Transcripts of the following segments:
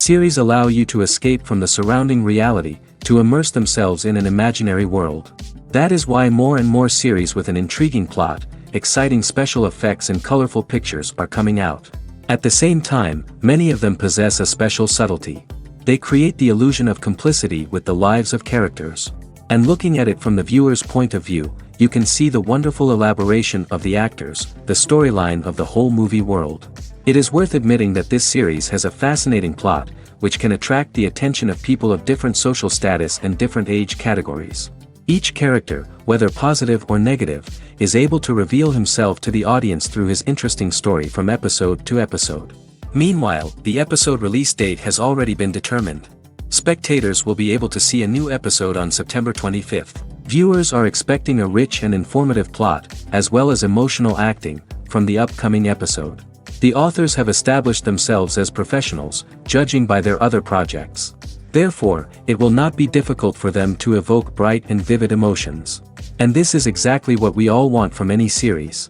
Series allow you to escape from the surrounding reality, to immerse themselves in an imaginary world. That is why more and more series with an intriguing plot, exciting special effects and colorful pictures are coming out. At the same time, many of them possess a special subtlety. They create the illusion of complicity with the lives of characters. And looking at it from the viewer's point of view, you can see the wonderful elaboration of the actors, the storyline of the whole movie world. It is worth admitting that this series has a fascinating plot, which can attract the attention of people of different social status and different age categories. Each character, whether positive or negative, is able to reveal himself to the audience through his interesting story from episode to episode. Meanwhile, the episode release date has already been determined. Spectators will be able to see a new episode on September 25th. Viewers are expecting a rich and informative plot, as well as emotional acting, from the upcoming episode. The authors have established themselves as professionals, judging by their other projects. Therefore, it will not be difficult for them to evoke bright and vivid emotions. And this is exactly what we all want from any series.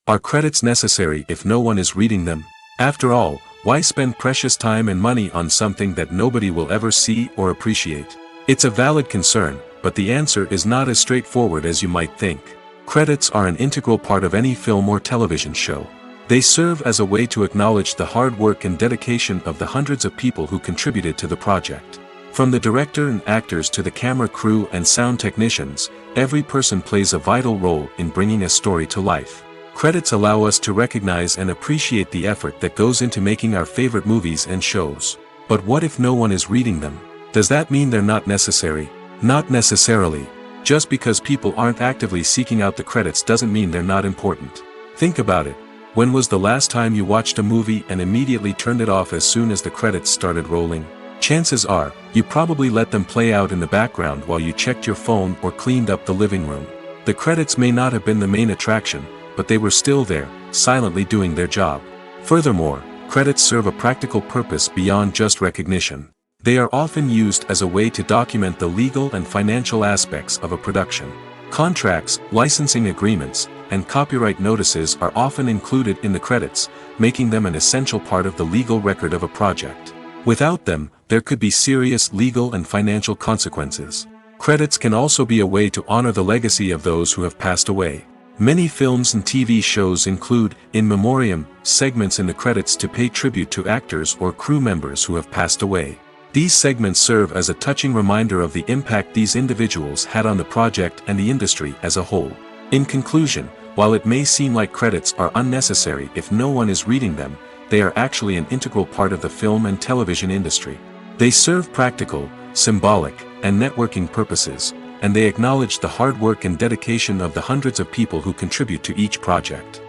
Are credits necessary if no one is reading them? After all, why spend precious time and money on something that nobody will ever see or appreciate? It's a valid concern, but the answer is not as straightforward as you might think. Credits are an integral part of any film or television show. They serve as a way to acknowledge the hard work and dedication of the hundreds of people who contributed to the project. From the director and actors to the camera crew and sound technicians, every person plays a vital role in bringing a story to life. Credits allow us to recognize and appreciate the effort that goes into making our favorite movies and shows. But what if no one is reading them? Does that mean they're not necessary? Not necessarily. Just because people aren't actively seeking out the credits doesn't mean they're not important. Think about it. When was the last time you watched a movie and immediately turned it off as soon as the credits started rolling? Chances are, you probably let them play out in the background while you checked your phone or cleaned up the living room. The credits may not have been the main attraction, but they were still there, silently doing their job. Furthermore, credits serve a practical purpose beyond just recognition. They are often used as a way to document the legal and financial aspects of a production. Contracts, licensing agreements, and copyright notices are often included in the credits, making them an essential part of the legal record of a project. Without them, there could be serious legal and financial consequences. Credits can also be a way to honor the legacy of those who have passed away. Many films and TV shows include, in memoriam, segments in the credits to pay tribute to actors or crew members who have passed away. These segments serve as a touching reminder of the impact these individuals had on the project and the industry as a whole. In conclusion, while it may seem like credits are unnecessary if no one is reading them, they are actually an integral part of the film and television industry. They serve practical, symbolic, and networking purposes, and they acknowledge the hard work and dedication of the hundreds of people who contribute to each project.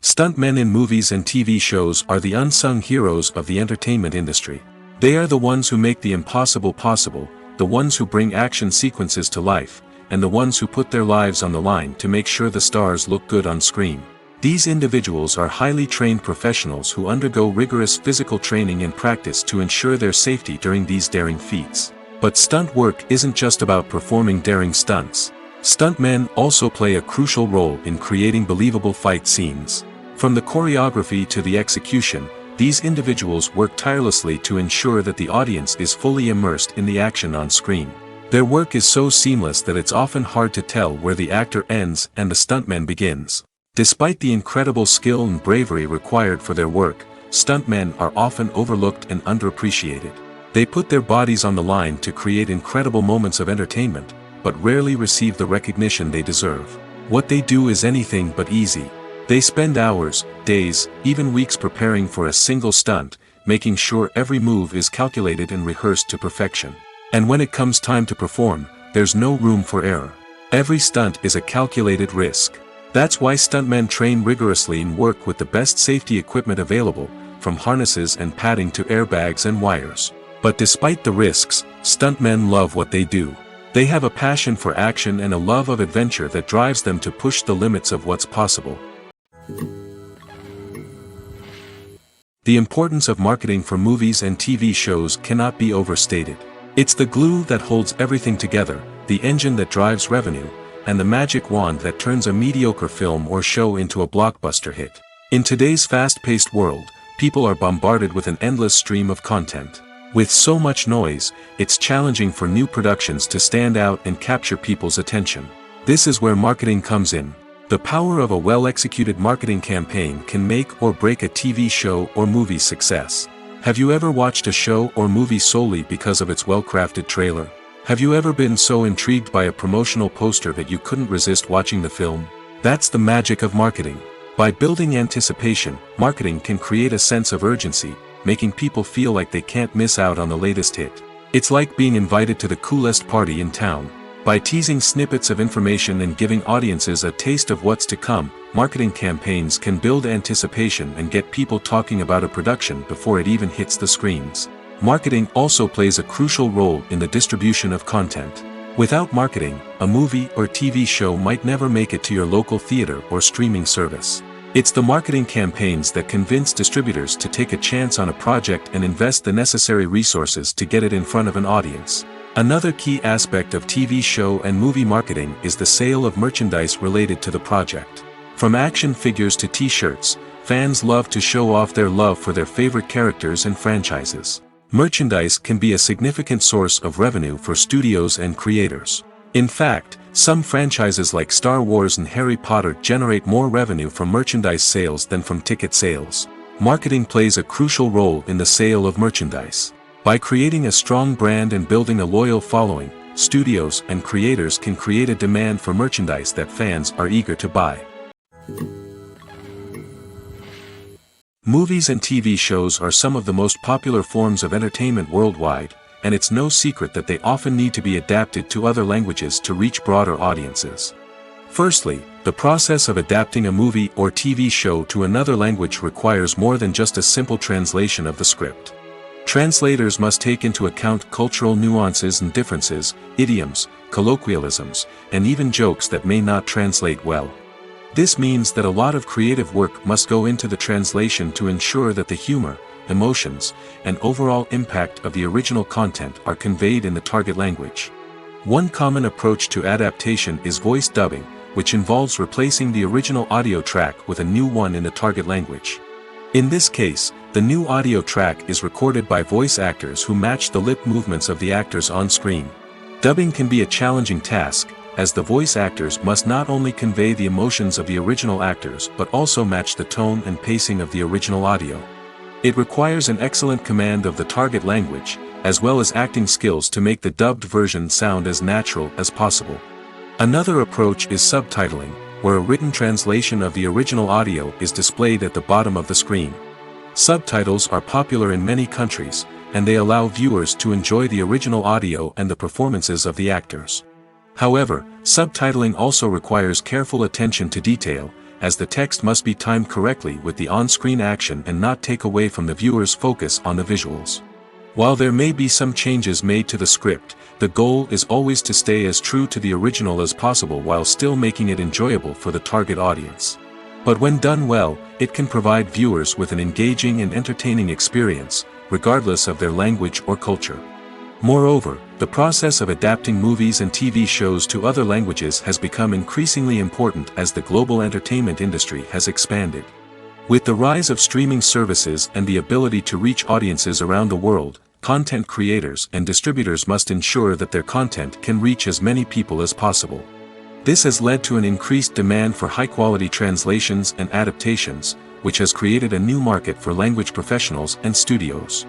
Stuntmen in movies and TV shows are the unsung heroes of the entertainment industry. They are the ones who make the impossible possible, the ones who bring action sequences to life, and the ones who put their lives on the line to make sure the stars look good on screen. These individuals are highly trained professionals who undergo rigorous physical training and practice to ensure their safety during these daring feats. But stunt work isn't just about performing daring stunts. Stuntmen also play a crucial role in creating believable fight scenes. From the choreography to the execution, these individuals work tirelessly to ensure that the audience is fully immersed in the action on screen. Their work is so seamless that it's often hard to tell where the actor ends and the stuntman begins. Despite the incredible skill and bravery required for their work, stuntmen are often overlooked and underappreciated. They put their bodies on the line to create incredible moments of entertainment, but rarely receive the recognition they deserve. What they do is anything but easy. They spend hours, days, even weeks preparing for a single stunt, making sure every move is calculated and rehearsed to perfection. And when it comes time to perform, there's no room for error. Every stunt is a calculated risk. That's why stuntmen train rigorously and work with the best safety equipment available, from harnesses and padding to airbags and wires. But despite the risks, stuntmen love what they do. They have a passion for action and a love of adventure that drives them to push the limits of what's possible. The importance of marketing for movies and TV shows cannot be overstated. It's the glue that holds everything together, the engine that drives revenue, and the magic wand that turns a mediocre film or show into a blockbuster hit. In today's fast-paced world, people are bombarded with an endless stream of content. With so much noise, it's challenging for new productions to stand out and capture people's attention. This is where marketing comes in. The power of a well-executed marketing campaign can make or break a TV show or movie's success. Have you ever watched a show or movie solely because of its well-crafted trailer? Have you ever been so intrigued by a promotional poster that you couldn't resist watching the film? That's the magic of marketing. By building anticipation, marketing can create a sense of urgency, making people feel like they can't miss out on the latest hit. It's like being invited to the coolest party in town. By teasing snippets of information and giving audiences a taste of what's to come, marketing campaigns can build anticipation and get people talking about a production before it even hits the screens. Marketing also plays a crucial role in the distribution of content. Without marketing, a movie or TV show might never make it to your local theater or streaming service. It's the marketing campaigns that convince distributors to take a chance on a project and invest the necessary resources to get it in front of an audience. Another key aspect of TV show and movie marketing is the sale of merchandise related to the project. From action figures to t-shirts, fans love to show off their love for their favorite characters and franchises. Merchandise can be a significant source of revenue for studios and creators. In fact, some franchises like Star Wars and Harry Potter generate more revenue from merchandise sales than from ticket sales. Marketing plays a crucial role in the sale of merchandise. By creating a strong brand and building a loyal following, studios and creators can create a demand for merchandise that fans are eager to buy. Movies and TV shows are some of the most popular forms of entertainment worldwide, and it's no secret that they often need to be adapted to other languages to reach broader audiences. Firstly, the process of adapting a movie or TV show to another language requires more than just a simple translation of the script. Translators must take into account cultural nuances and differences, idioms, colloquialisms, and even jokes that may not translate well. This means that a lot of creative work must go into the translation to ensure that the humor, emotions, and overall impact of the original content are conveyed in the target language. One common approach to adaptation is voice dubbing, which involves replacing the original audio track with a new one in the target language. In this case, the new audio track is recorded by voice actors who match the lip movements of the actors on screen. Dubbing can be a challenging task, as the voice actors must not only convey the emotions of the original actors but also match the tone and pacing of the original audio. It requires an excellent command of the target language, as well as acting skills to make the dubbed version sound as natural as possible. Another approach is subtitling, where a written translation of the original audio is displayed at the bottom of the screen. Subtitles are popular in many countries, and they allow viewers to enjoy the original audio and the performances of the actors. However, subtitling also requires careful attention to detail, as the text must be timed correctly with the on-screen action and not take away from the viewer's focus on the visuals. While there may be some changes made to the script, the goal is always to stay as true to the original as possible while still making it enjoyable for the target audience. But when done well, it can provide viewers with an engaging and entertaining experience, regardless of their language or culture. Moreover, the process of adapting movies and TV shows to other languages has become increasingly important as the global entertainment industry has expanded. With the rise of streaming services and the ability to reach audiences around the world, content creators and distributors must ensure that their content can reach as many people as possible. This has led to an increased demand for high-quality translations and adaptations, which has created a new market for language professionals and studios.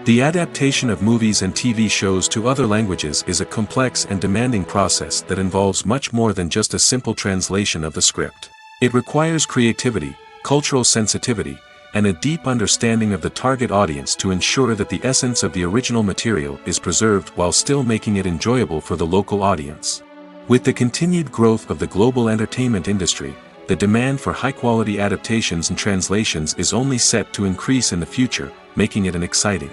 The adaptation of movies and TV shows to other languages is a complex and demanding process that involves much more than just a simple translation of the script. It requires creativity, cultural sensitivity, and a deep understanding of the target audience to ensure that the essence of the original material is preserved while still making it enjoyable for the local audience. With the continued growth of the global entertainment industry, the demand for high-quality adaptations and translations is only set to increase in the future, making it an exciting.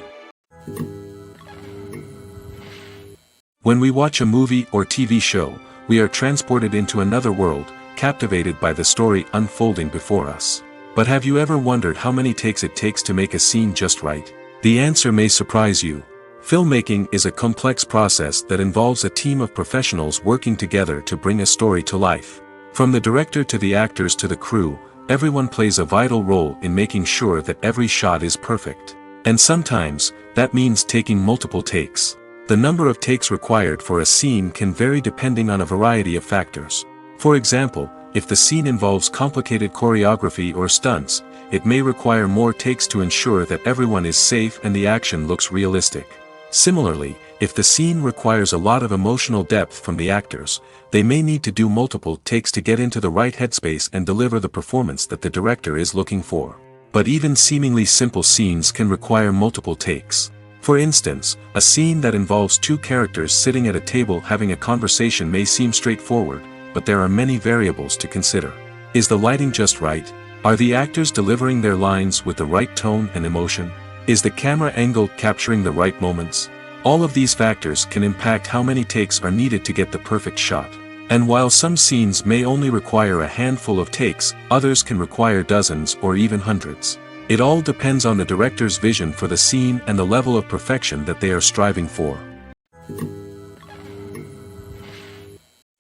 When we watch a movie or TV show, we are transported into another world, captivated by the story unfolding before us. But have you ever wondered how many takes it takes to make a scene just right? The answer may surprise you. Filmmaking is a complex process that involves a team of professionals working together to bring a story to life. From the director to the actors to the crew, everyone plays a vital role in making sure that every shot is perfect. And sometimes, that means taking multiple takes. The number of takes required for a scene can vary depending on a variety of factors. For example, if the scene involves complicated choreography or stunts, it may require more takes to ensure that everyone is safe and the action looks realistic. Similarly, if the scene requires a lot of emotional depth from the actors, they may need to do multiple takes to get into the right headspace and deliver the performance that the director is looking for. But even seemingly simple scenes can require multiple takes. For instance, a scene that involves two characters sitting at a table having a conversation may seem straightforward, but there are many variables to consider. Is the lighting just right? Are the actors delivering their lines with the right tone and emotion? Is the camera angle capturing the right moments? All of these factors can impact how many takes are needed to get the perfect shot. And while some scenes may only require a handful of takes, others can require dozens or even hundreds. It all depends on the director's vision for the scene and the level of perfection that they are striving for.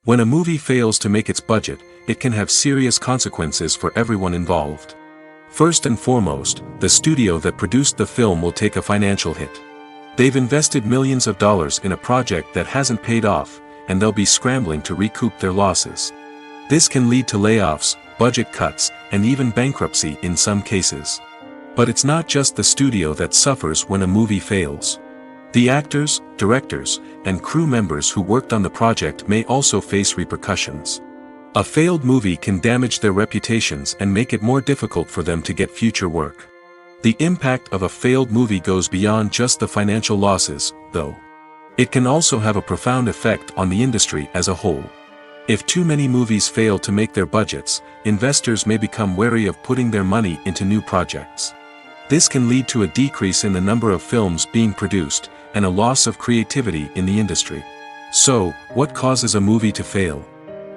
When a movie fails to make its budget, it can have serious consequences for everyone involved. First and foremost, the studio that produced the film will take a financial hit. They've invested millions of dollars in a project that hasn't paid off, and they'll be scrambling to recoup their losses. This can lead to layoffs, budget cuts, and even bankruptcy in some cases. But it's not just the studio that suffers when a movie fails. The actors, directors, and crew members who worked on the project may also face repercussions. A failed movie can damage their reputations and make it more difficult for them to get future work. The impact of a failed movie goes beyond just the financial losses, though. It can also have a profound effect on the industry as a whole. If too many movies fail to make their budgets, investors may become wary of putting their money into new projects. This can lead to a decrease in the number of films being produced, and a loss of creativity in the industry. So, what causes a movie to fail?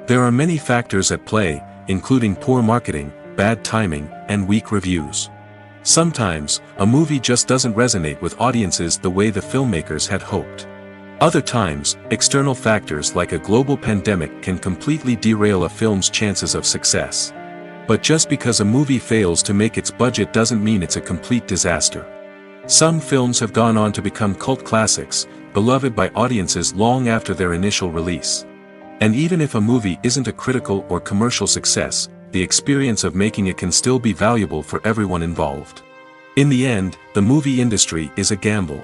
There are many factors at play, including poor marketing, bad timing, and weak reviews. Sometimes, a movie just doesn't resonate with audiences the way the filmmakers had hoped. Other times, external factors like a global pandemic can completely derail a film's chances of success. But just because a movie fails to make its budget doesn't mean it's a complete disaster. Some films have gone on to become cult classics, beloved by audiences long after their initial release. And even if a movie isn't a critical or commercial success, the experience of making it can still be valuable for everyone involved. In the end, the movie industry is a gamble.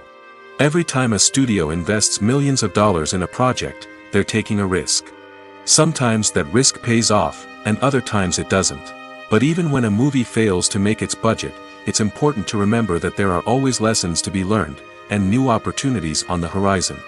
Every time a studio invests millions of dollars in a project, they're taking a risk. Sometimes that risk pays off, and other times it doesn't. But even when a movie fails to make its budget, it's important to remember that there are always lessons to be learned, and new opportunities on the horizon.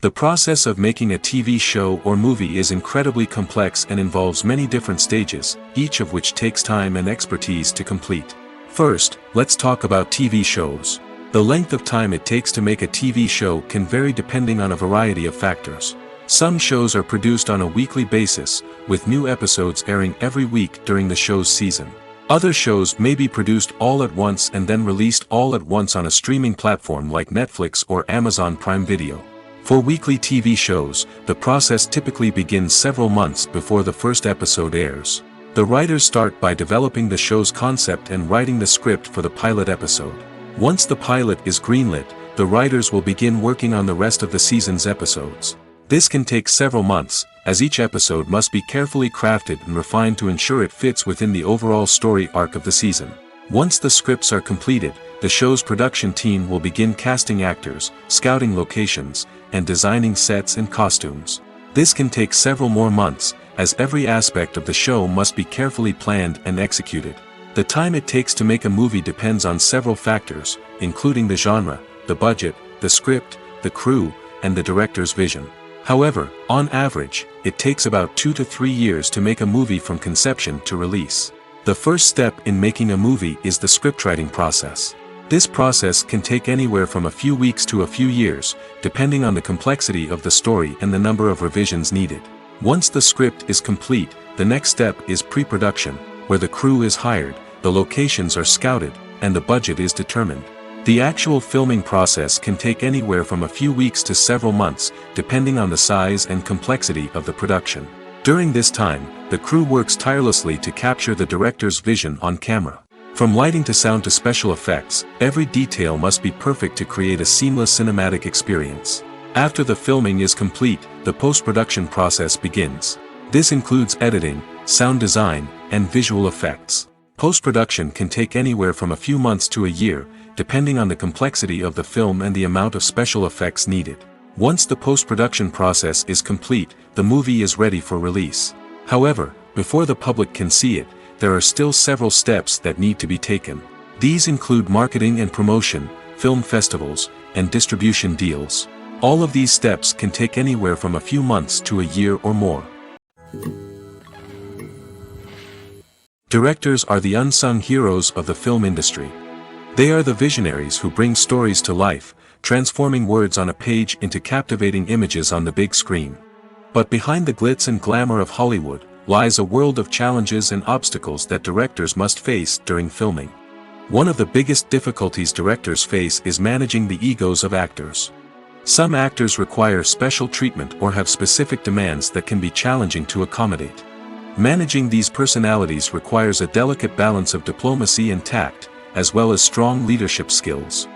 The process of making a TV show or movie is incredibly complex and involves many different stages, each of which takes time and expertise to complete. First, let's talk about TV shows. The length of time it takes to make a TV show can vary depending on a variety of factors. Some shows are produced on a weekly basis, with new episodes airing every week during the show's season. Other shows may be produced all at once and then released all at once on a streaming platform like Netflix or Amazon Prime Video. For weekly TV shows, the process typically begins several months before the first episode airs. The writers start by developing the show's concept and writing the script for the pilot episode. Once the pilot is greenlit, the writers will begin working on the rest of the season's episodes. This can take several months, as each episode must be carefully crafted and refined to ensure it fits within the overall story arc of the season. Once the scripts are completed, the show's production team will begin casting actors, scouting locations, and designing sets and costumes. This can take several more months, as every aspect of the show must be carefully planned and executed. The time it takes to make a movie depends on several factors, including the genre, the budget, the script, the crew, and the director's vision. However, on average, it takes about 2 to 3 years to make a movie from conception to release. The first step in making a movie is the scriptwriting process. This process can take anywhere from a few weeks to a few years, depending on the complexity of the story and the number of revisions needed. Once the script is complete, the next step is pre-production, where the crew is hired, the locations are scouted, and the budget is determined. The actual filming process can take anywhere from a few weeks to several months, depending on the size and complexity of the production. During this time, the crew works tirelessly to capture the director's vision on camera. From lighting to sound to special effects, every detail must be perfect to create a seamless cinematic experience. After the filming is complete, the post-production process begins. This includes editing, sound design, and visual effects. Post-production can take anywhere from a few months to a year, depending on the complexity of the film and the amount of special effects needed. Once the post-production process is complete, the movie is ready for release. However, before the public can see it, there are still several steps that need to be taken. These include marketing and promotion, film festivals, and distribution deals. All of these steps can take anywhere from a few months to a year or more. Directors are the unsung heroes of the film industry. They are the visionaries who bring stories to life, transforming words on a page into captivating images on the big screen. But behind the glitz and glamour of Hollywood, lies a world of challenges and obstacles that directors must face during filming. One of the biggest difficulties directors face is managing the egos of actors. Some actors require special treatment or have specific demands that can be challenging to accommodate. Managing these personalities requires a delicate balance of diplomacy and tact, as well as strong leadership skills.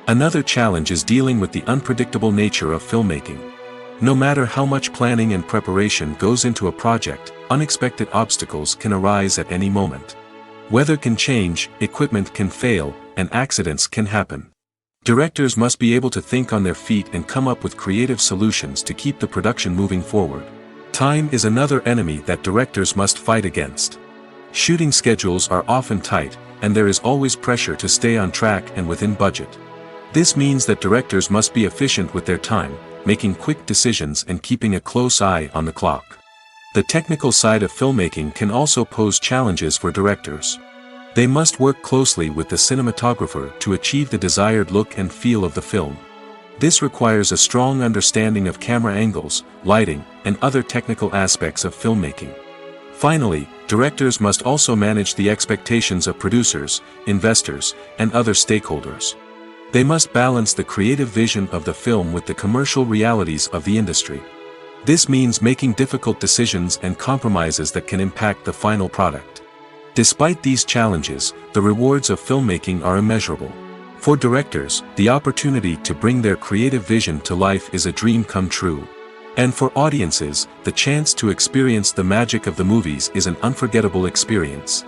Another challenge is dealing with the unpredictable nature of filmmaking. No matter how much planning and preparation goes into a project, unexpected obstacles can arise at any moment. Weather can change, equipment can fail, and accidents can happen. Directors must be able to think on their feet and come up with creative solutions to keep the production moving forward. Time is another enemy that directors must fight against. Shooting schedules are often tight, and there is always pressure to stay on track and within budget. This means that directors must be efficient with their time, making quick decisions and keeping a close eye on the clock. The technical side of filmmaking can also pose challenges for directors. They must work closely with the cinematographer to achieve the desired look and feel of the film. This requires a strong understanding of camera angles, lighting, and other technical aspects of filmmaking. Finally, directors must also manage the expectations of producers, investors, and other stakeholders. They must balance the creative vision of the film with the commercial realities of the industry. This means making difficult decisions and compromises that can impact the final product. Despite these challenges, the rewards of filmmaking are immeasurable. For directors, the opportunity to bring their creative vision to life is a dream come true. And for audiences, the chance to experience the magic of the movies is an unforgettable experience.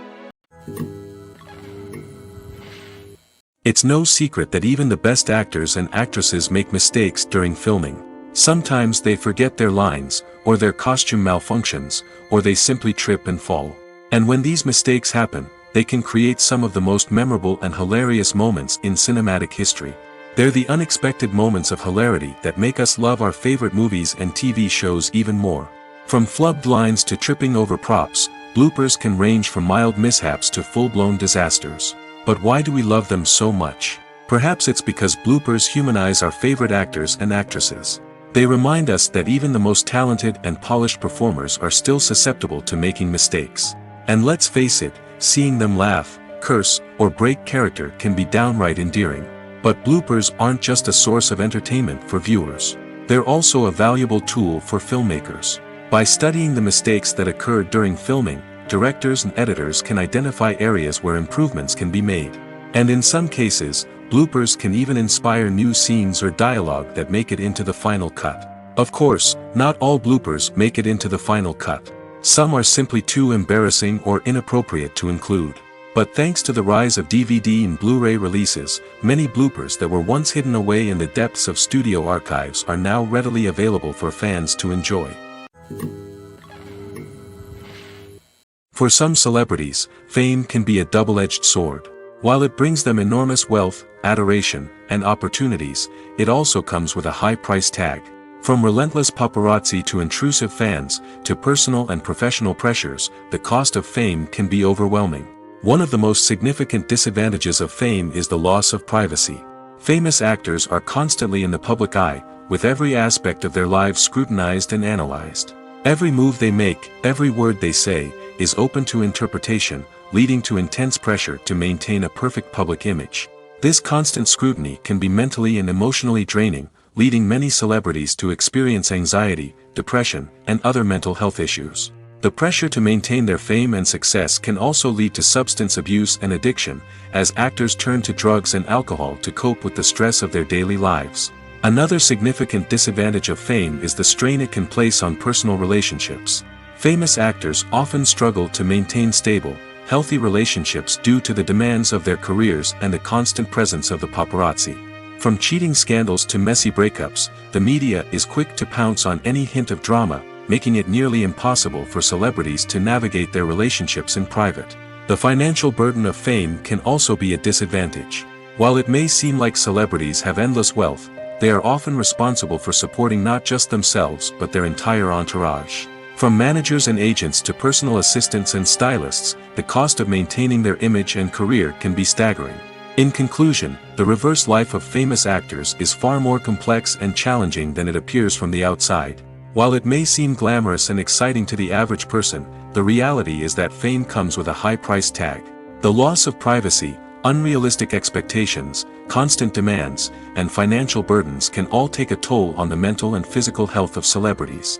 It's no secret that even the best actors and actresses make mistakes during filming. Sometimes they forget their lines, or their costume malfunctions, or they simply trip and fall. And when these mistakes happen, they can create some of the most memorable and hilarious moments in cinematic history. They're the unexpected moments of hilarity that make us love our favorite movies and TV shows even more. From flubbed lines to tripping over props, bloopers can range from mild mishaps to full-blown disasters. But why do we love them so much? Perhaps it's because bloopers humanize our favorite actors and actresses. They remind us that even the most talented and polished performers are still susceptible to making mistakes. And let's face it, seeing them laugh, curse, or break character can be downright endearing. But bloopers aren't just a source of entertainment for viewers. They're also a valuable tool for filmmakers. By studying the mistakes that occurred during filming, directors and editors can identify areas where improvements can be made. And in some cases, bloopers can even inspire new scenes or dialogue that make it into the final cut. Of course, not all bloopers make it into the final cut. Some are simply too embarrassing or inappropriate to include. But thanks to the rise of DVD and Blu-ray releases, many bloopers that were once hidden away in the depths of studio archives are now readily available for fans to enjoy. For some celebrities, fame can be a double-edged sword. While it brings them enormous wealth, adoration, and opportunities, it also comes with a high price tag. From relentless paparazzi to intrusive fans, to personal and professional pressures, the cost of fame can be overwhelming. One of the most significant disadvantages of fame is the loss of privacy. Famous actors are constantly in the public eye, with every aspect of their lives scrutinized and analyzed. Every move they make, every word they say, is open to interpretation, leading to intense pressure to maintain a perfect public image. This constant scrutiny can be mentally and emotionally draining, leading many celebrities to experience anxiety, depression, and other mental health issues. The pressure to maintain their fame and success can also lead to substance abuse and addiction, as actors turn to drugs and alcohol to cope with the stress of their daily lives. Another significant disadvantage of fame is the strain it can place on personal relationships. Famous actors often struggle to maintain stable, healthy relationships due to the demands of their careers and the constant presence of the paparazzi. From cheating scandals to messy breakups, the media is quick to pounce on any hint of drama, making it nearly impossible for celebrities to navigate their relationships in private. The financial burden of fame can also be a disadvantage. While it may seem like celebrities have endless wealth, they are often responsible for supporting not just themselves but their entire entourage. From managers and agents to personal assistants and stylists, the cost of maintaining their image and career can be staggering. In conclusion, the reverse life of famous actors is far more complex and challenging than it appears from the outside. While it may seem glamorous and exciting to the average person, the reality is that fame comes with a high price tag. The loss of privacy, unrealistic expectations, constant demands, and financial burdens can all take a toll on the mental and physical health of celebrities.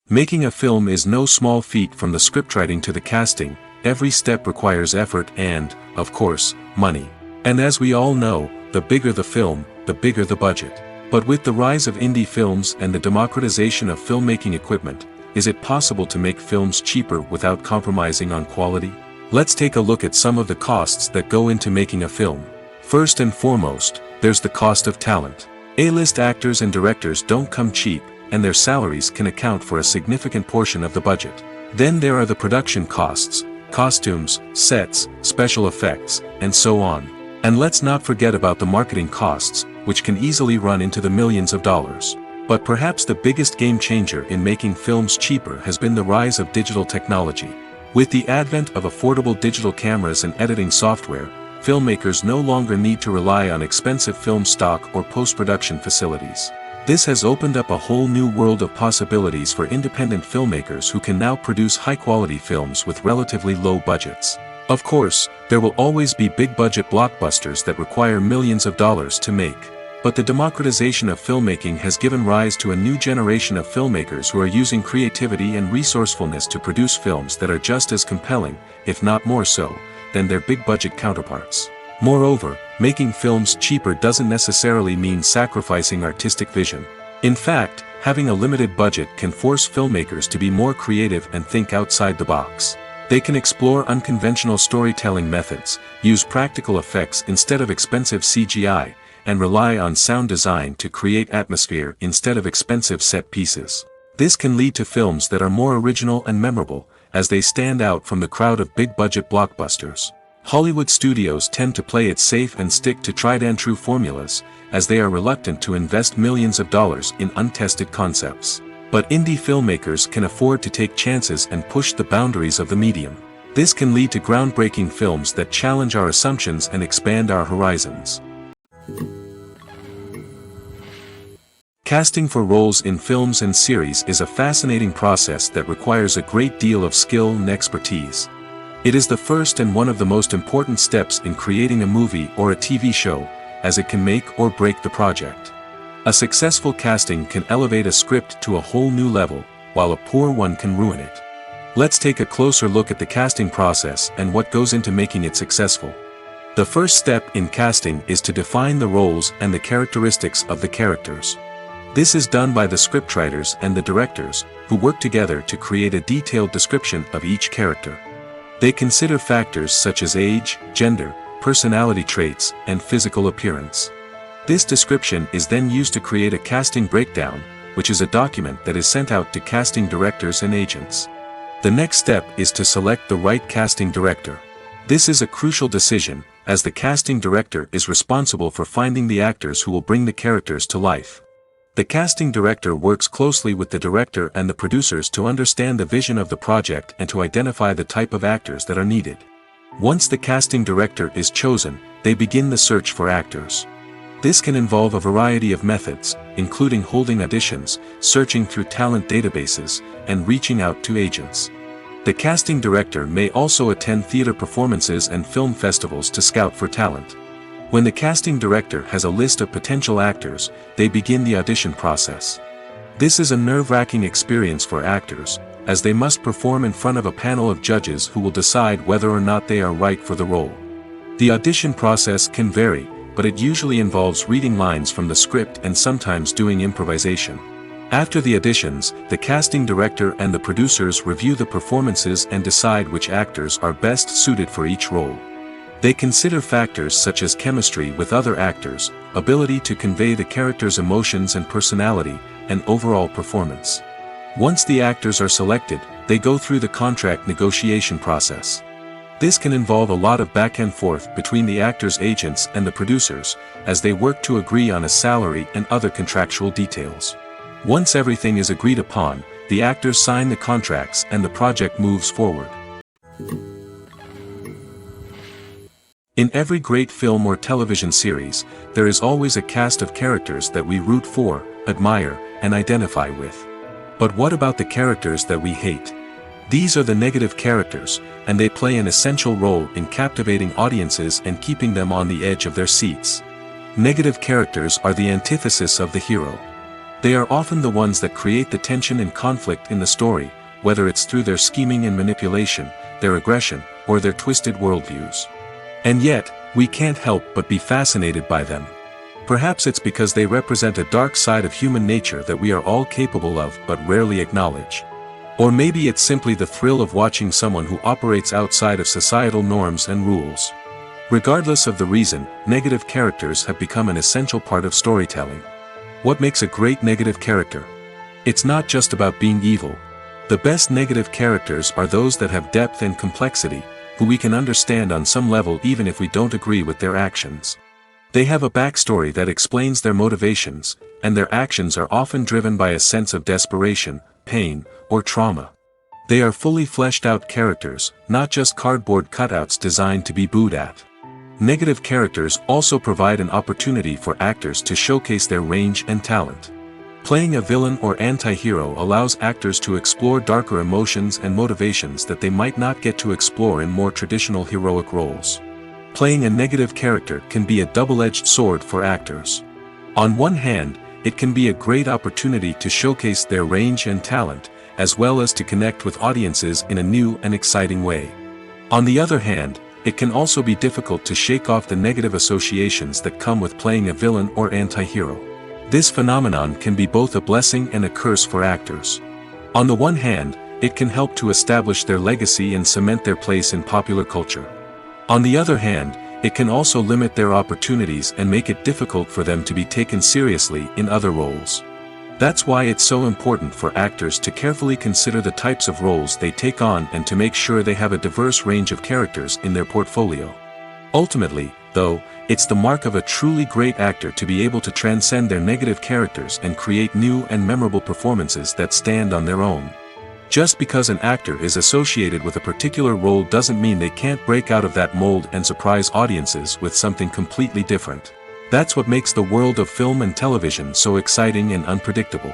Making a film is no small feat. From the scriptwriting to the casting, every step requires effort and, of course, money. And as we all know, the bigger the film, the bigger the budget. But with the rise of indie films and the democratization of filmmaking equipment, is it possible to make films cheaper without compromising on quality? Let's take a look at some of the costs that go into making a film. First and foremost, there's the cost of talent. A-list actors and directors don't come cheap, and their salaries can account for a significant portion of the budget. Then there are the production costs, costumes, sets, special effects, and so on. And let's not forget about the marketing costs, which can easily run into the millions of dollars. But perhaps the biggest game changer in making films cheaper has been the rise of digital technology. With the advent of affordable digital cameras and editing software, filmmakers no longer need to rely on expensive film stock or post-production facilities. This has opened up a whole new world of possibilities for independent filmmakers who can now produce high-quality films with relatively low budgets. Of course, there will always be big-budget blockbusters that require millions of dollars to make. But the democratization of filmmaking has given rise to a new generation of filmmakers who are using creativity and resourcefulness to produce films that are just as compelling, if not more so, than their big-budget counterparts. Moreover, making films cheaper doesn't necessarily mean sacrificing artistic vision. In fact, having a limited budget can force filmmakers to be more creative and think outside the box. They can explore unconventional storytelling methods, use practical effects instead of expensive CGI, and rely on sound design to create atmosphere instead of expensive set pieces. This can lead to films that are more original and memorable, as they stand out from the crowd of big-budget blockbusters. Hollywood studios tend to play it safe and stick to tried-and-true formulas, as they are reluctant to invest millions of dollars in untested concepts. But indie filmmakers can afford to take chances and push the boundaries of the medium. This can lead to groundbreaking films that challenge our assumptions and expand our horizons. Casting for roles in films and series is a fascinating process that requires a great deal of skill and expertise. It is the first and one of the most important steps in creating a movie or a TV show, as it can make or break the project. A successful casting can elevate a script to a whole new level, while a poor one can ruin it. Let's take a closer look at the casting process and what goes into making it successful. The first step in casting is to define the roles and the characteristics of the characters. This is done by the scriptwriters and the directors, who work together to create a detailed description of each character. They consider factors such as age, gender, personality traits, and physical appearance. This description is then used to create a casting breakdown, which is a document that is sent out to casting directors and agents. The next step is to select the right casting director. This is a crucial decision, as the casting director is responsible for finding the actors who will bring the characters to life. The casting director works closely with the director and the producers to understand the vision of the project and to identify the type of actors that are needed. Once the casting director is chosen, they begin the search for actors. This can involve a variety of methods, including holding auditions, searching through talent databases, and reaching out to agents. The casting director may also attend theater performances and film festivals to scout for talent. When the casting director has a list of potential actors, they begin the audition process. This is a nerve-wracking experience for actors, as they must perform in front of a panel of judges who will decide whether or not they are right for the role. The audition process can vary, but it usually involves reading lines from the script and sometimes doing improvisation. After the auditions, the casting director and the producers review the performances and decide which actors are best suited for each role. They consider factors such as chemistry with other actors, ability to convey the character's emotions and personality, and overall performance. Once the actors are selected, they go through the contract negotiation process. This can involve a lot of back and forth between the actors' agents and the producers, as they work to agree on a salary and other contractual details. Once everything is agreed upon, the actors sign the contracts and the project moves forward. In every great film or television series, there is always a cast of characters that we root for, admire, and identify with. But what about the characters that we hate? These are the negative characters, and they play an essential role in captivating audiences and keeping them on the edge of their seats. Negative characters are the antithesis of the hero. They are often the ones that create the tension and conflict in the story, whether it's through their scheming and manipulation, their aggression, or their twisted worldviews. And yet, we can't help but be fascinated by them. Perhaps it's because they represent a dark side of human nature that we are all capable of but rarely acknowledge. Or maybe it's simply the thrill of watching someone who operates outside of societal norms and rules. Regardless of the reason, negative characters have become an essential part of storytelling. What makes a great negative character? It's not just about being evil. The best negative characters are those that have depth and complexity, who we can understand on some level even if we don't agree with their actions. They have a backstory that explains their motivations, and their actions are often driven by a sense of desperation, pain, or trauma. They are fully fleshed out characters, not just cardboard cutouts designed to be booed at. Negative characters also provide an opportunity for actors to showcase their range and talent. Playing a villain or anti-hero allows actors to explore darker emotions and motivations that they might not get to explore in more traditional heroic roles. Playing a negative character can be a double-edged sword for actors. On one hand, it can be a great opportunity to showcase their range and talent, as well as to connect with audiences in a new and exciting way. On the other hand, it can also be difficult to shake off the negative associations that come with playing a villain or anti-hero. This phenomenon can be both a blessing and a curse for actors. On the one hand, it can help to establish their legacy and cement their place in popular culture. On the other hand, it can also limit their opportunities and make it difficult for them to be taken seriously in other roles. That's why it's so important for actors to carefully consider the types of roles they take on and to make sure they have a diverse range of characters in their portfolio. Ultimately, though, it's the mark of a truly great actor to be able to transcend their negative characters and create new and memorable performances that stand on their own. Just because an actor is associated with a particular role doesn't mean they can't break out of that mold and surprise audiences with something completely different. That's what makes the world of film and television so exciting and unpredictable.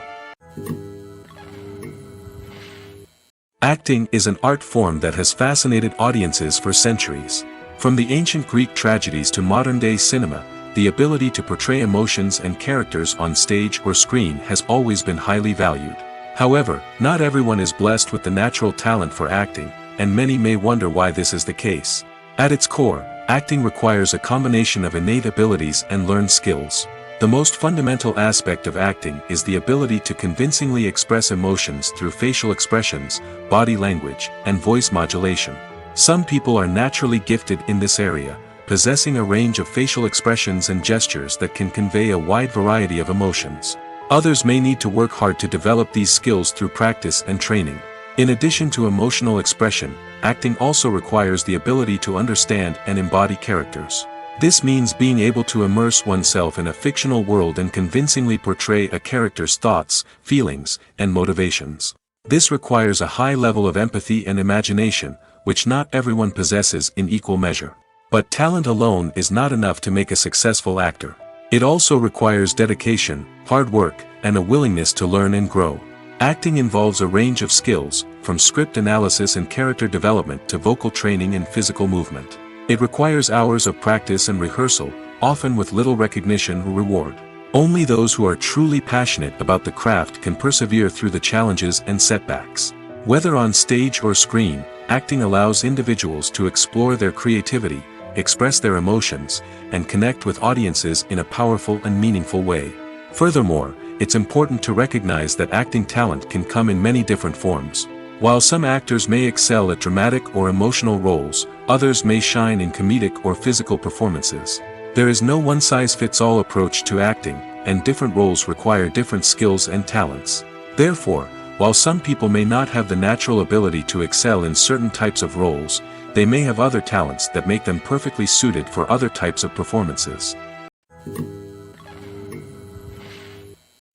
Acting is an art form that has fascinated audiences for centuries. From the ancient Greek tragedies to modern-day cinema, the ability to portray emotions and characters on stage or screen has always been highly valued. However, not everyone is blessed with the natural talent for acting, and many may wonder why this is the case. At its core, Acting requires a combination of innate abilities and learned skills. The most fundamental aspect of acting is the ability to convincingly express emotions through facial expressions, body language, and voice modulation. Some people are naturally gifted in this area, possessing a range of facial expressions and gestures that can convey a wide variety of emotions. Others may need to work hard to develop these skills through practice and training. In addition to emotional expression, acting also requires the ability to understand and embody characters. This means being able to immerse oneself in a fictional world and convincingly portray a character's thoughts, feelings, and motivations. This requires a high level of empathy and imagination, which not everyone possesses in equal measure. But talent alone is not enough to make a successful actor. It also requires dedication, hard work, and a willingness to learn and grow. Acting involves a range of skills, from script analysis and character development to vocal training and physical movement. It requires hours of practice and rehearsal, often with little recognition or reward. Only those who are truly passionate about the craft can persevere through the challenges and setbacks. Whether on stage or screen, acting allows individuals to explore their creativity, express their emotions, and connect with audiences in a powerful and meaningful way. Furthermore, it's important to recognize that acting talent can come in many different forms. While some actors may excel at dramatic or emotional roles, others may shine in comedic or physical performances. There is no one-size-fits-all approach to acting, and different roles require different skills and talents. Therefore, while some people may not have the natural ability to excel in certain types of roles, they may have other talents that make them perfectly suited for other types of performances.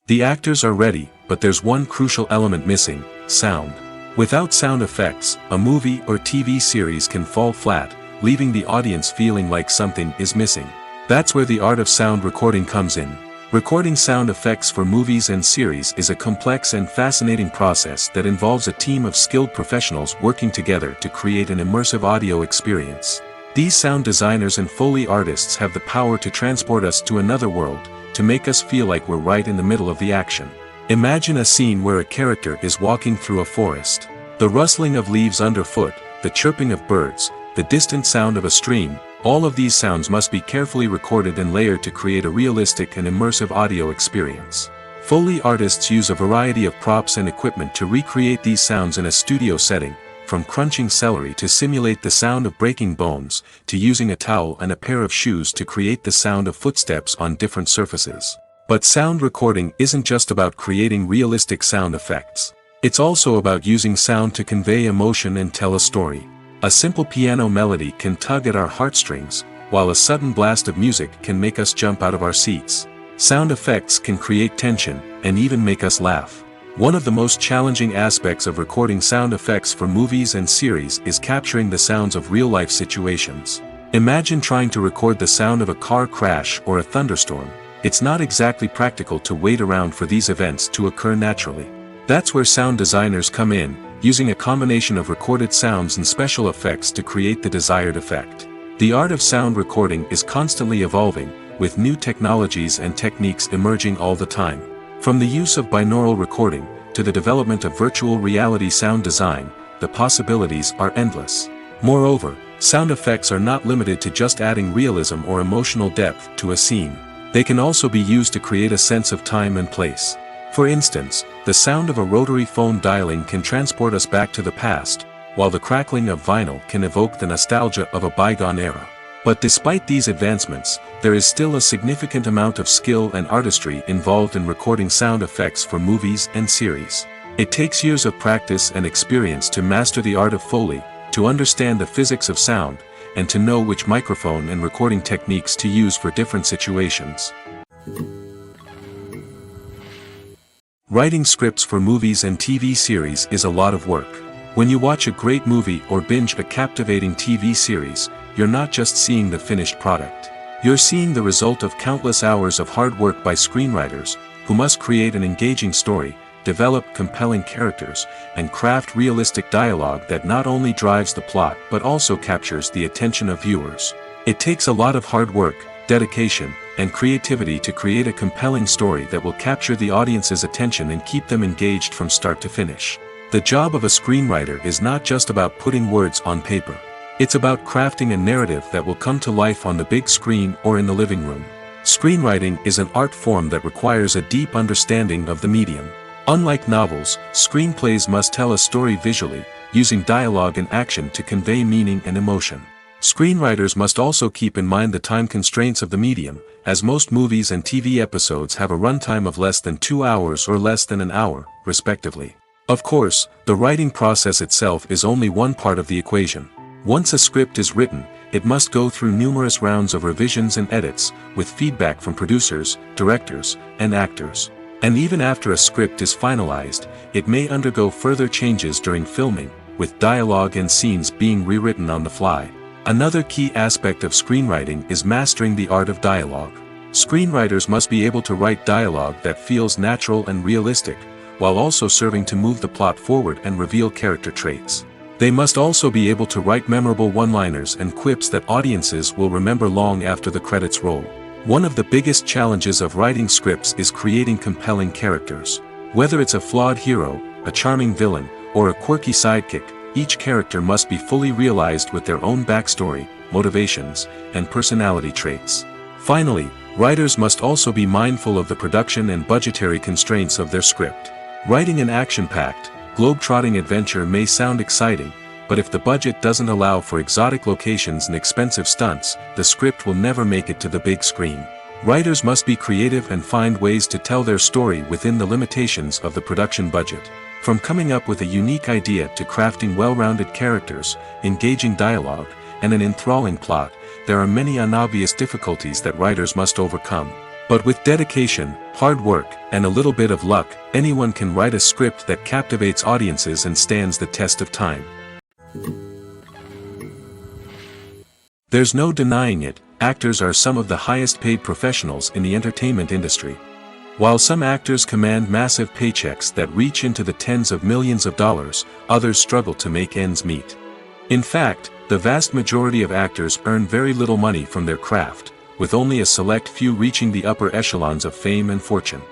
The actors are ready, but there's one crucial element missing: sound. Without sound effects, a movie or TV series can fall flat, leaving the audience feeling like something is missing. That's where the art of sound recording comes in. Recording sound effects for movies and series is a complex and fascinating process that involves a team of skilled professionals working together to create an immersive audio experience. These sound designers and Foley artists have the power to transport us to another world, to make us feel like we're right in the middle of the action. Imagine a scene where a character is walking through a forest. The rustling of leaves underfoot, the chirping of birds, the distant sound of a stream, all of these sounds must be carefully recorded and layered to create a realistic and immersive audio experience. Foley artists use a variety of props and equipment to recreate these sounds in a studio setting, from crunching celery to simulate the sound of breaking bones, to using a towel and a pair of shoes to create the sound of footsteps on different surfaces. But sound recording isn't just about creating realistic sound effects. It's also about using sound to convey emotion and tell a story. A simple piano melody can tug at our heartstrings, while a sudden blast of music can make us jump out of our seats. Sound effects can create tension, and even make us laugh. One of the most challenging aspects of recording sound effects for movies and series is capturing the sounds of real-life situations. Imagine trying to record the sound of a car crash or a thunderstorm. It's not exactly practical to wait around for these events to occur naturally. That's where sound designers come in, using a combination of recorded sounds and special effects to create the desired effect. The art of sound recording is constantly evolving, with new technologies and techniques emerging all the time. From the use of binaural recording, to the development of virtual reality sound design, the possibilities are endless. Moreover, sound effects are not limited to just adding realism or emotional depth to a scene. They can also be used to create a sense of time and place. For instance, the sound of a rotary phone dialing can transport us back to the past, while the crackling of vinyl can evoke the nostalgia of a bygone era. But despite these advancements, there is still a significant amount of skill and artistry involved in recording sound effects for movies and series. It takes years of practice and experience to master the art of Foley, to understand the physics of sound, and to know which microphone and recording techniques to use for different situations. Writing scripts for movies and TV series is a lot of work. When you watch a great movie or binge a captivating TV series, you're not just seeing the finished product. You're seeing the result of countless hours of hard work by screenwriters, who must create an engaging story, develop compelling characters, and craft realistic dialogue that not only drives the plot but also captures the attention of viewers. It takes a lot of hard work, dedication, and creativity to create a compelling story that will capture the audience's attention and keep them engaged from start to finish. The job of a screenwriter is not just about putting words on paper. It's about crafting a narrative that will come to life on the big screen or in the living room. Screenwriting is an art form that requires a deep understanding of the medium. Unlike novels, screenplays must tell a story visually, using dialogue and action to convey meaning and emotion. Screenwriters must also keep in mind the time constraints of the medium, as most movies and TV episodes have a runtime of less than 2 hours or less than an hour, respectively. Of course, the writing process itself is only one part of the equation. Once a script is written, it must go through numerous rounds of revisions and edits, with feedback from producers, directors, and actors. And even after a script is finalized, it may undergo further changes during filming, with dialogue and scenes being rewritten on the fly. Another key aspect of screenwriting is mastering the art of dialogue. Screenwriters must be able to write dialogue that feels natural and realistic, while also serving to move the plot forward and reveal character traits. They must also be able to write memorable one-liners and quips that audiences will remember long after the credits roll. One of the biggest challenges of writing scripts is creating compelling characters. Whether it's a flawed hero, a charming villain, or a quirky sidekick, each character must be fully realized with their own backstory, motivations, and personality traits. Finally, writers must also be mindful of the production and budgetary constraints of their script. Writing an action-packed, globe-trotting adventure may sound exciting, but if the budget doesn't allow for exotic locations and expensive stunts, the script will never make it to the big screen. Writers must be creative and find ways to tell their story within the limitations of the production budget. From coming up with a unique idea to crafting well-rounded characters, engaging dialogue, and an enthralling plot, there are many unobvious difficulties that writers must overcome. But with dedication, hard work, and a little bit of luck, anyone can write a script that captivates audiences and stands the test of time. There's no denying it, actors are some of the highest-paid professionals in the entertainment industry. While some actors command massive paychecks that reach into the tens of millions of dollars, others struggle to make ends meet. In fact, the vast majority of actors earn very little money from their craft, with only a select few reaching the upper echelons of fame and fortune.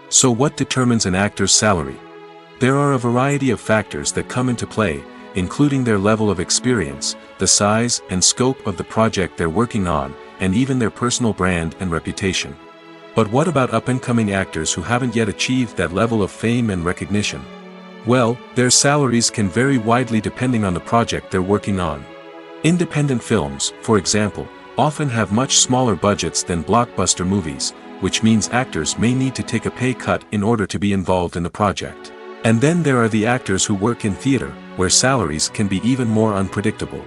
So what determines an actor's salary? There are a variety of factors that come into play, including their level of experience, the size and scope of the project they're working on, and even their personal brand and reputation. But what about up-and-coming actors who haven't yet achieved that level of fame and recognition? Well, their salaries can vary widely depending on the project they're working on. Independent films, for example, often have much smaller budgets than blockbuster movies, which means actors may need to take a pay cut in order to be involved in the project. And then there are the actors who work in theater, where salaries can be even more unpredictable.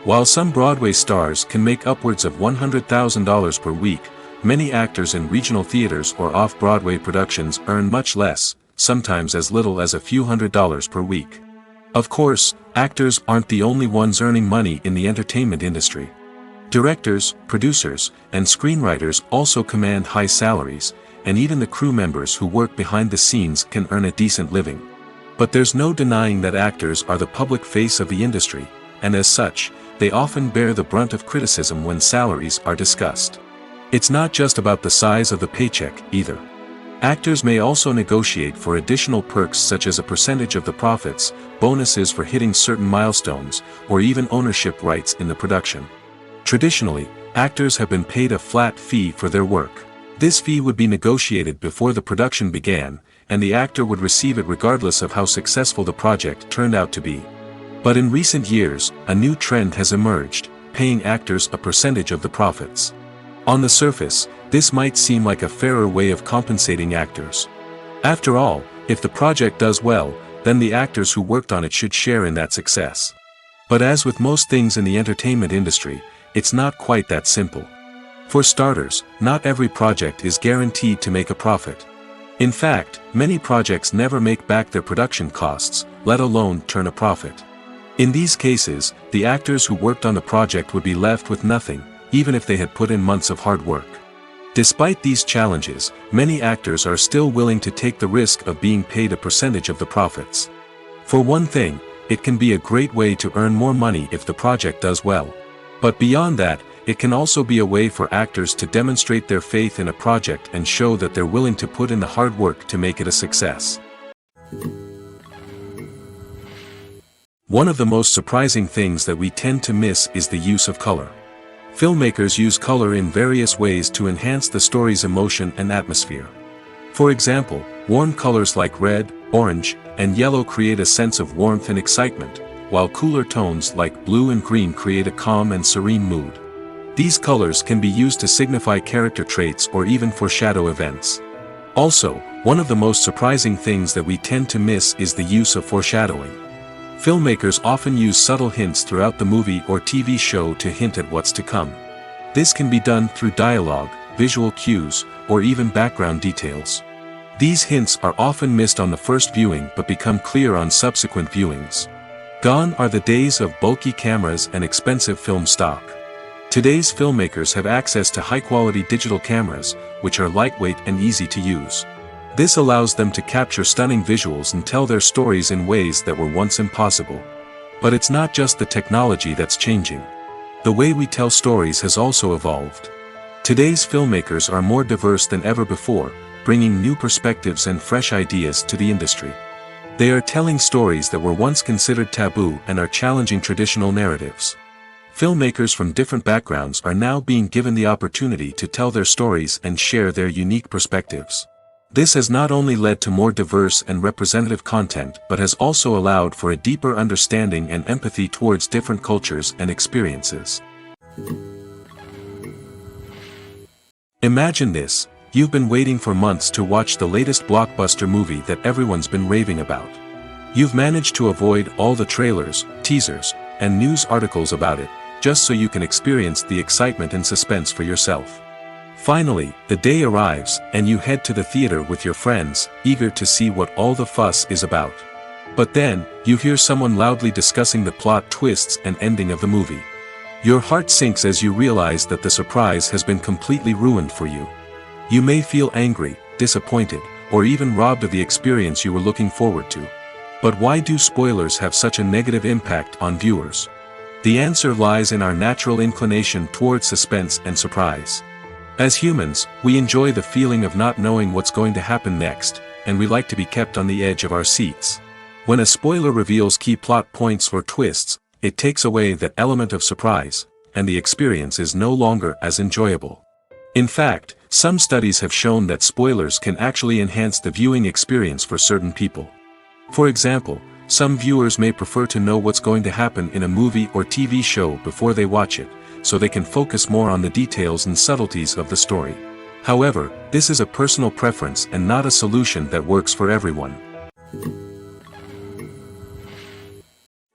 While some Broadway stars can make upwards of $100,000 per week, many actors in regional theaters or off-Broadway productions earn much less, sometimes as little as a few $100s per week. Of course, actors aren't the only ones earning money in the entertainment industry. Directors, producers, and screenwriters also command high salaries, and even the crew members who work behind the scenes can earn a decent living. But there's no denying that actors are the public face of the industry, and as such, they often bear the brunt of criticism when salaries are discussed. It's not just about the size of the paycheck, either. Actors may also negotiate for additional perks such as a percentage of the profits, bonuses for hitting certain milestones, or even ownership rights in the production. Traditionally, actors have been paid a flat fee for their work. This fee would be negotiated before the production began, and the actor would receive it regardless of how successful the project turned out to be. But in recent years, a new trend has emerged, paying actors a percentage of the profits. On the surface, this might seem like a fairer way of compensating actors. After all, if the project does well, then the actors who worked on it should share in that success. But as with most things in the entertainment industry, it's not quite that simple. For starters, not every project is guaranteed to make a profit. In fact, many projects never make back their production costs, let alone turn a profit. In these cases, the actors who worked on the project would be left with nothing, even if they had put in months of hard work. Despite these challenges, many actors are still willing to take the risk of being paid a percentage of the profits. For one thing, it can be a great way to earn more money if the project does well. But beyond that, it can also be a way for actors to demonstrate their faith in a project and show that they're willing to put in the hard work to make it a success. One of the most surprising things that we tend to miss is the use of color. Filmmakers use color in various ways to enhance the story's emotion and atmosphere. For example, warm colors like red, orange, and yellow create a sense of warmth and excitement, while cooler tones like blue and green create a calm and serene mood. These colors can be used to signify character traits or even foreshadow events. Also, one of the most surprising things that we tend to miss is the use of foreshadowing. Filmmakers often use subtle hints throughout the movie or TV show to hint at what's to come. This can be done through dialogue, visual cues, or even background details. These hints are often missed on the first viewing but become clear on subsequent viewings. Gone are the days of bulky cameras and expensive film stock. Today's filmmakers have access to high-quality digital cameras, which are lightweight and easy to use. This allows them to capture stunning visuals and tell their stories in ways that were once impossible. But it's not just the technology that's changing. The way we tell stories has also evolved. Today's filmmakers are more diverse than ever before, bringing new perspectives and fresh ideas to the industry. They are telling stories that were once considered taboo and are challenging traditional narratives. Filmmakers from different backgrounds are now being given the opportunity to tell their stories and share their unique perspectives. This has not only led to more diverse and representative content but has also allowed for a deeper understanding and empathy towards different cultures and experiences. Imagine this: you've been waiting for months to watch the latest blockbuster movie that everyone's been raving about. You've managed to avoid all the trailers, teasers, and news articles about it, just so you can experience the excitement and suspense for yourself. Finally, the day arrives, and you head to the theater with your friends, eager to see what all the fuss is about. But then, you hear someone loudly discussing the plot twists and ending of the movie. Your heart sinks as you realize that the surprise has been completely ruined for you. You may feel angry, disappointed, or even robbed of the experience you were looking forward to. But why do spoilers have such a negative impact on viewers? The answer lies in our natural inclination towards suspense and surprise. As humans, we enjoy the feeling of not knowing what's going to happen next, and we like to be kept on the edge of our seats. When a spoiler reveals key plot points or twists, it takes away that element of surprise, and the experience is no longer as enjoyable. In fact, some studies have shown that spoilers can actually enhance the viewing experience for certain people. For example, some viewers may prefer to know what's going to happen in a movie or TV show before they watch it, so they can focus more on the details and subtleties of the story. However, this is a personal preference and not a solution that works for everyone.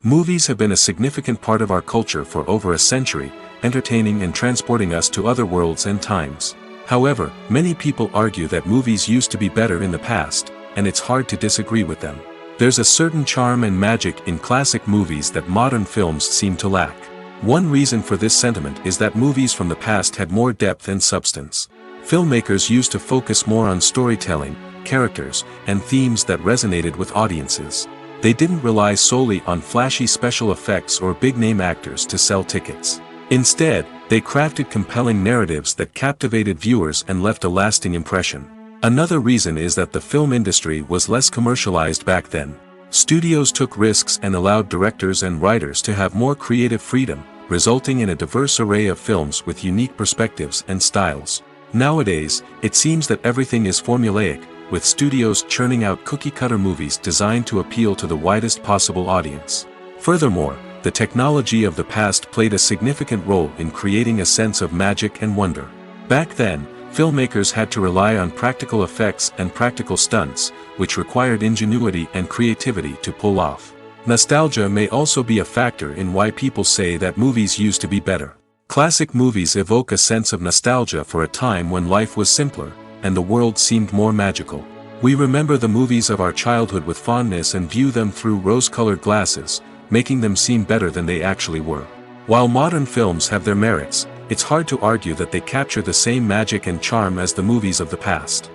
Movies have been a significant part of our culture for over a century, entertaining and transporting us to other worlds and times. However, many people argue that movies used to be better in the past, and it's hard to disagree with them. There's a certain charm and magic in classic movies that modern films seem to lack. One reason for this sentiment is that movies from the past had more depth and substance. Filmmakers used to focus more on storytelling, characters, and themes that resonated with audiences. They didn't rely solely on flashy special effects or big-name actors to sell tickets. Instead, they crafted compelling narratives that captivated viewers and left a lasting impression. Another reason is that the film industry was less commercialized back then. Studios took risks and allowed directors and writers to have more creative freedom, resulting in a diverse array of films with unique perspectives and styles. Nowadays, it seems that everything is formulaic, with studios churning out cookie-cutter movies designed to appeal to the widest possible audience. Furthermore, the technology of the past played a significant role in creating a sense of magic and wonder. Back then, filmmakers had to rely on practical effects and practical stunts, which required ingenuity and creativity to pull off. Nostalgia may also be a factor in why people say that movies used to be better. Classic movies evoke a sense of nostalgia for a time when life was simpler, and the world seemed more magical. We remember the movies of our childhood with fondness and view them through rose-colored glasses, making them seem better than they actually were. While modern films have their merits, it's hard to argue that they capture the same magic and charm as the movies of the past.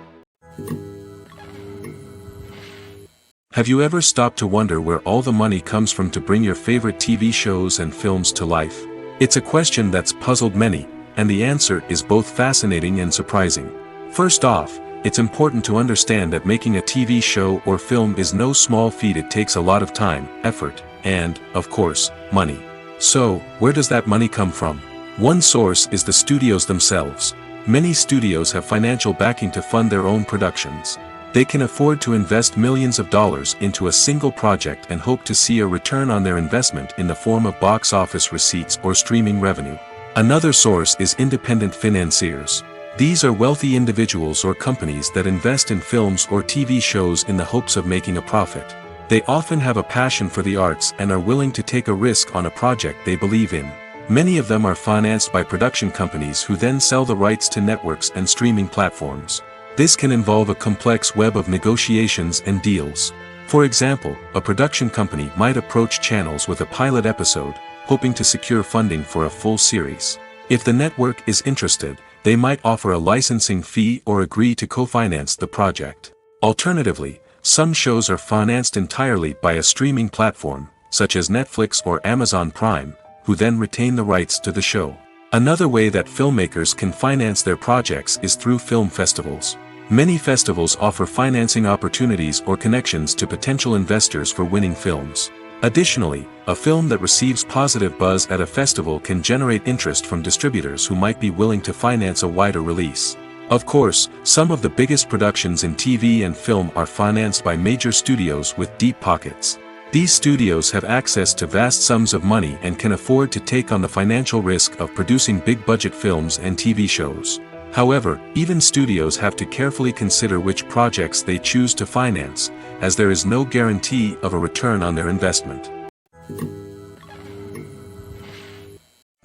Have you ever stopped to wonder where all the money comes from to bring your favorite TV shows and films to life? It's a question that's puzzled many, and the answer is both fascinating and surprising. First off, it's important to understand that making a TV show or film is no small feat. It takes a lot of time, effort, and, of course, money. So, where does that money come from? One source is the studios themselves. Many studios have financial backing to fund their own productions. They can afford to invest millions of dollars into a single project and hope to see a return on their investment in the form of box office receipts or streaming revenue. Another source is independent financiers. These are wealthy individuals or companies that invest in films or TV shows in the hopes of making a profit. They often have a passion for the arts and are willing to take a risk on a project they believe in. Many of them are financed by production companies who then sell the rights to networks and streaming platforms. This can involve a complex web of negotiations and deals. For example, a production company might approach channels with a pilot episode, hoping to secure funding for a full series. If the network is interested, they might offer a licensing fee or agree to co-finance the project. Alternatively, some shows are financed entirely by a streaming platform, such as Netflix or Amazon Prime, who then retain the rights to the show. Another way that filmmakers can finance their projects is through film festivals. Many festivals offer financing opportunities or connections to potential investors for winning films. Additionally, a film that receives positive buzz at a festival can generate interest from distributors who might be willing to finance a wider release. Of course, some of the biggest productions in TV and film are financed by major studios with deep pockets. These studios have access to vast sums of money and can afford to take on the financial risk of producing big-budget films and TV shows. However, even studios have to carefully consider which projects they choose to finance, as there is no guarantee of a return on their investment.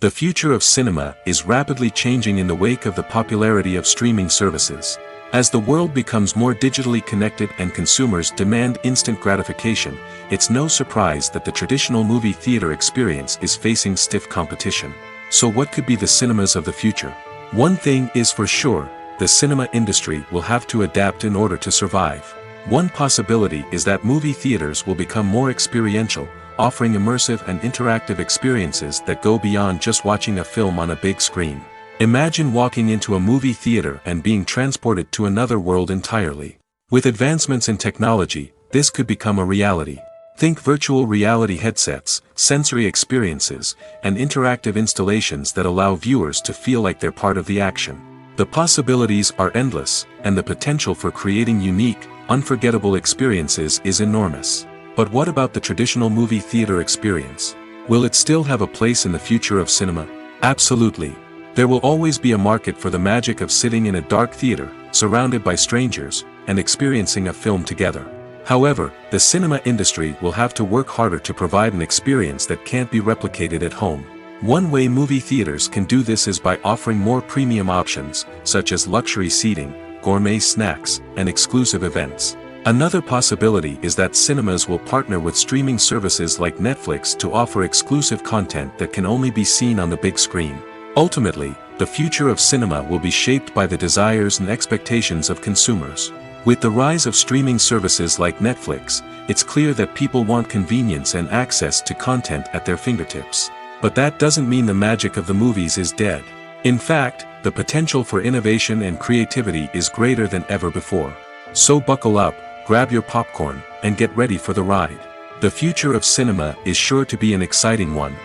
The future of cinema is rapidly changing in the wake of the popularity of streaming services. As the world becomes more digitally connected and consumers demand instant gratification, it's no surprise that the traditional movie theater experience is facing stiff competition. So what could be the cinemas of the future? One thing is for sure, the cinema industry will have to adapt in order to survive. One possibility is that movie theaters will become more experiential, offering immersive and interactive experiences that go beyond just watching a film on a big screen. Imagine walking into a movie theater and being transported to another world entirely. With advancements in technology, this could become a reality. Think virtual reality headsets, sensory experiences, and interactive installations that allow viewers to feel like they're part of the action. The possibilities are endless, and the potential for creating unique, unforgettable experiences is enormous. But what about the traditional movie theater experience? Will it still have a place in the future of cinema? Absolutely. There will always be a market for the magic of sitting in a dark theater, surrounded by strangers, and experiencing a film together. However, the cinema industry will have to work harder to provide an experience that can't be replicated at home. One way movie theaters can do this is by offering more premium options, such as luxury seating, gourmet snacks, and exclusive events. Another possibility is that cinemas will partner with streaming services like Netflix to offer exclusive content that can only be seen on the big screen. Ultimately, the future of cinema will be shaped by the desires and expectations of consumers. With the rise of streaming services like Netflix, it's clear that people want convenience and access to content at their fingertips. But that doesn't mean the magic of the movies is dead. In fact, the potential for innovation and creativity is greater than ever before. So buckle up, grab your popcorn, and get ready for the ride. The future of cinema is sure to be an exciting one.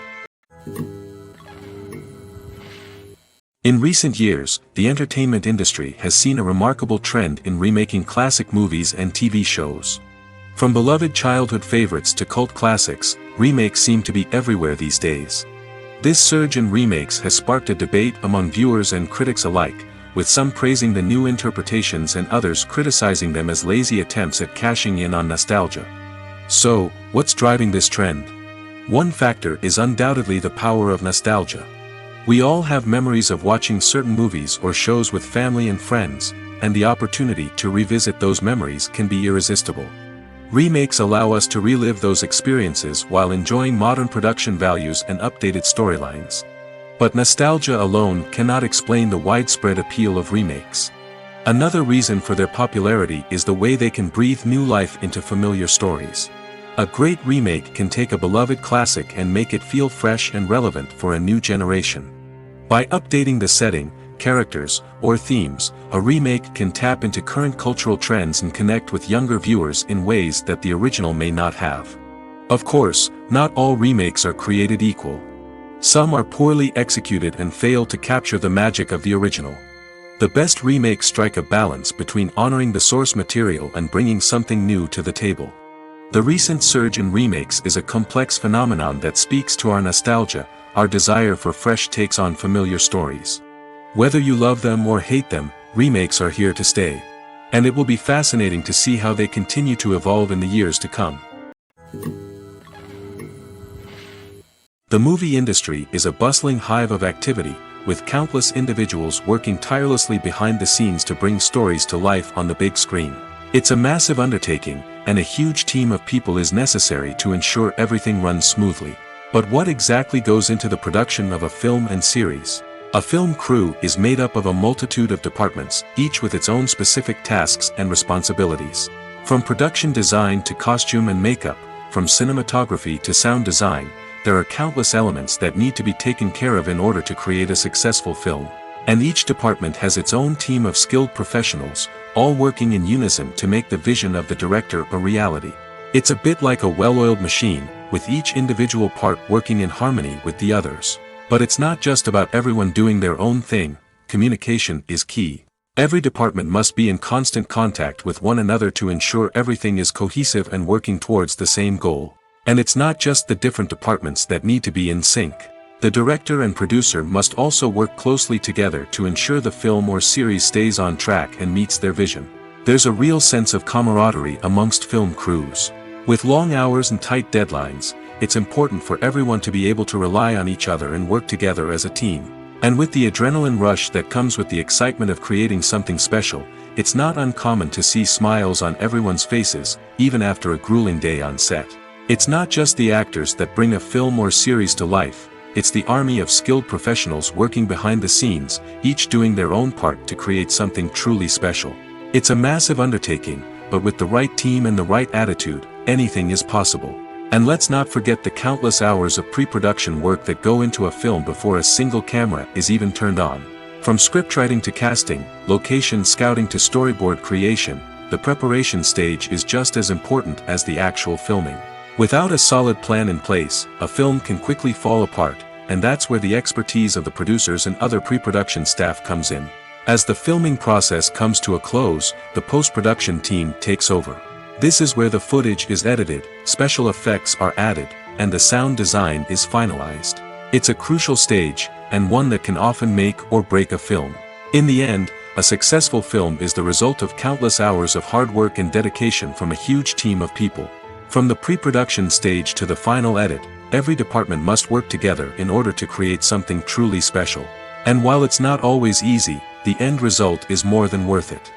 In recent years, the entertainment industry has seen a remarkable trend in remaking classic movies and TV shows. From beloved childhood favorites to cult classics, remakes seem to be everywhere these days. This surge in remakes has sparked a debate among viewers and critics alike, with some praising the new interpretations and others criticizing them as lazy attempts at cashing in on nostalgia. So, what's driving this trend? One factor is undoubtedly the power of nostalgia. We all have memories of watching certain movies or shows with family and friends, and the opportunity to revisit those memories can be irresistible. Remakes allow us to relive those experiences while enjoying modern production values and updated storylines. But nostalgia alone cannot explain the widespread appeal of remakes. Another reason for their popularity is the way they can breathe new life into familiar stories. A great remake can take a beloved classic and make it feel fresh and relevant for a new generation. By updating the setting, characters, or themes, a remake can tap into current cultural trends and connect with younger viewers in ways that the original may not have. Of course, not all remakes are created equal. Some are poorly executed and fail to capture the magic of the original. The best remakes strike a balance between honoring the source material and bringing something new to the table. The recent surge in remakes is a complex phenomenon that speaks to our nostalgia, our desire for fresh takes on familiar stories. Whether you love them or hate them, remakes are here to stay. And it will be fascinating to see how they continue to evolve in the years to come. The movie industry is a bustling hive of activity, with countless individuals working tirelessly behind the scenes to bring stories to life on the big screen. It's a massive undertaking, and a huge team of people is necessary to ensure everything runs smoothly. But what exactly goes into the production of a film and series? A film crew is made up of a multitude of departments, each with its own specific tasks and responsibilities. From production design to costume and makeup, from cinematography to sound design, there are countless elements that need to be taken care of in order to create a successful film. And each department has its own team of skilled professionals, all working in unison to make the vision of the director a reality. It's a bit like a well-oiled machine, with each individual part working in harmony with the others. But it's not just about everyone doing their own thing, communication is key. Every department must be in constant contact with one another to ensure everything is cohesive and working towards the same goal. And it's not just the different departments that need to be in sync. The director and producer must also work closely together to ensure the film or series stays on track and meets their vision. There's a real sense of camaraderie amongst film crews. With long hours and tight deadlines, it's important for everyone to be able to rely on each other and work together as a team. And with the adrenaline rush that comes with the excitement of creating something special, it's not uncommon to see smiles on everyone's faces, even after a grueling day on set. It's not just the actors that bring a film or series to life, it's the army of skilled professionals working behind the scenes, each doing their own part to create something truly special. It's a massive undertaking, but with the right team and the right attitude, anything is possible. And let's not forget the countless hours of pre-production work that go into a film before a single camera is even turned on. From scriptwriting to casting, location scouting to storyboard creation, the preparation stage is just as important as the actual filming. Without a solid plan in place, a film can quickly fall apart, and that's where the expertise of the producers and other pre-production staff comes in. As the filming process comes to a close, the post-production team takes over. This is where the footage is edited, special effects are added, and the sound design is finalized. It's a crucial stage, and one that can often make or break a film. In the end, a successful film is the result of countless hours of hard work and dedication from a huge team of people. From the pre-production stage to the final edit, every department must work together in order to create something truly special. And while it's not always easy, the end result is more than worth it.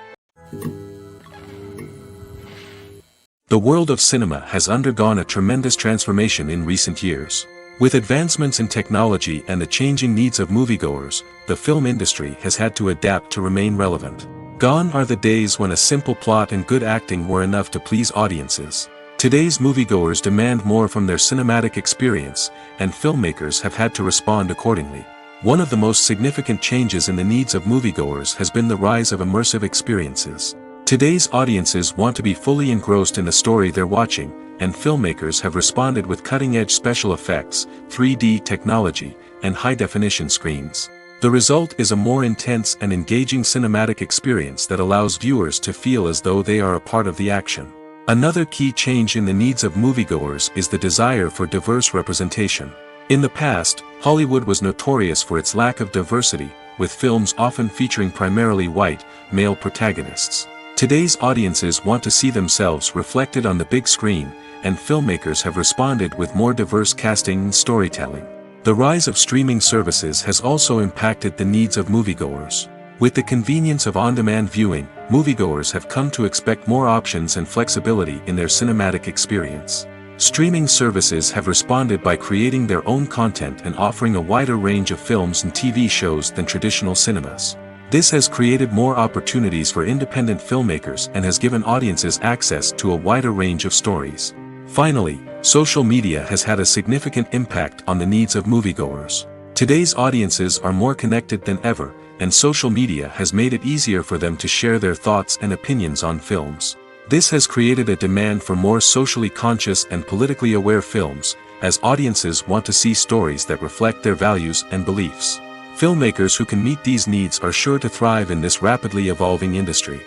The world of cinema has undergone a tremendous transformation in recent years. With advancements in technology and the changing needs of moviegoers, the film industry has had to adapt to remain relevant. Gone are the days when a simple plot and good acting were enough to please audiences. Today's moviegoers demand more from their cinematic experience, and filmmakers have had to respond accordingly. One of the most significant changes in the needs of moviegoers has been the rise of immersive experiences. Today's audiences want to be fully engrossed in the story they're watching, and filmmakers have responded with cutting-edge special effects, 3D technology, and high-definition screens. The result is a more intense and engaging cinematic experience that allows viewers to feel as though they are a part of the action. Another key change in the needs of moviegoers is the desire for diverse representation. In the past, Hollywood was notorious for its lack of diversity, with films often featuring primarily white, male protagonists. Today's audiences want to see themselves reflected on the big screen, and filmmakers have responded with more diverse casting and storytelling. The rise of streaming services has also impacted the needs of moviegoers. With the convenience of on-demand viewing, moviegoers have come to expect more options and flexibility in their cinematic experience. Streaming services have responded by creating their own content and offering a wider range of films and TV shows than traditional cinemas. This has created more opportunities for independent filmmakers and has given audiences access to a wider range of stories. Finally, social media has had a significant impact on the needs of moviegoers. Today's audiences are more connected than ever, and social media has made it easier for them to share their thoughts and opinions on films. This has created a demand for more socially conscious and politically aware films, as audiences want to see stories that reflect their values and beliefs. Filmmakers who can meet these needs are sure to thrive in this rapidly evolving industry.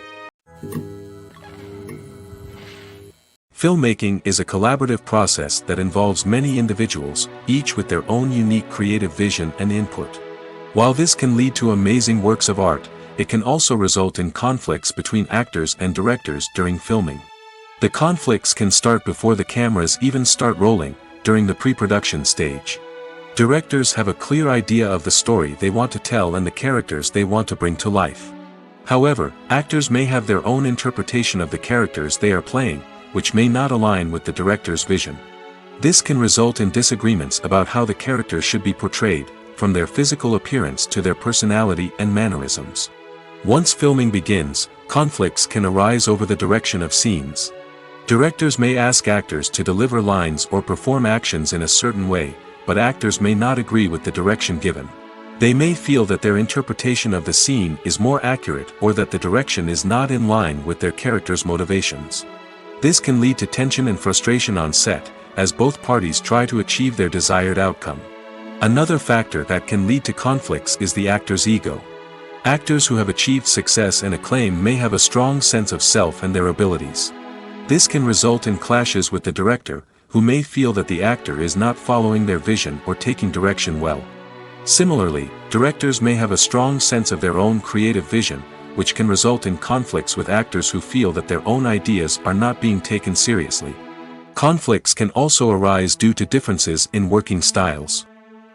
Filmmaking is a collaborative process that involves many individuals, each with their own unique creative vision and input. While this can lead to amazing works of art, it can also result in conflicts between actors and directors during filming. The conflicts can start before the cameras even start rolling, during the pre-production stage. Directors have a clear idea of the story they want to tell and the characters they want to bring to life. However, actors may have their own interpretation of the characters they are playing, which may not align with the director's vision. This can result in disagreements about how the characters should be portrayed, from their physical appearance to their personality and mannerisms. Once filming begins, conflicts can arise over the direction of scenes. Directors may ask actors to deliver lines or perform actions in a certain way, but actors may not agree with the direction given. They may feel that their interpretation of the scene is more accurate or that the direction is not in line with their character's motivations. This can lead to tension and frustration on set, as both parties try to achieve their desired outcome. Another factor that can lead to conflicts is the actor's ego. Actors who have achieved success and acclaim may have a strong sense of self and their abilities. This can result in clashes with the director, who may feel that the actor is not following their vision or taking direction well. Similarly, directors may have a strong sense of their own creative vision, which can result in conflicts with actors who feel that their own ideas are not being taken seriously. Conflicts can also arise due to differences in working styles.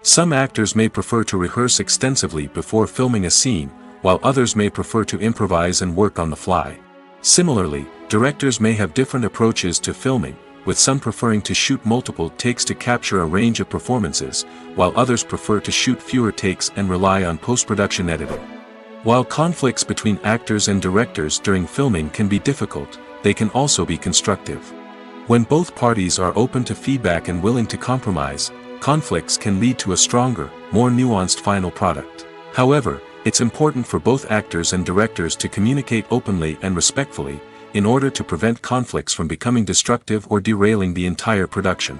Some actors may prefer to rehearse extensively before filming a scene, while others may prefer to improvise and work on the fly. Similarly, directors may have different approaches to filming, with some preferring to shoot multiple takes to capture a range of performances, while others prefer to shoot fewer takes and rely on post-production editing. While conflicts between actors and directors during filming can be difficult, they can also be constructive. When both parties are open to feedback and willing to compromise, conflicts can lead to a stronger, more nuanced final product. However, it's important for both actors and directors to communicate openly and respectfully, in order to prevent conflicts from becoming destructive or derailing the entire production.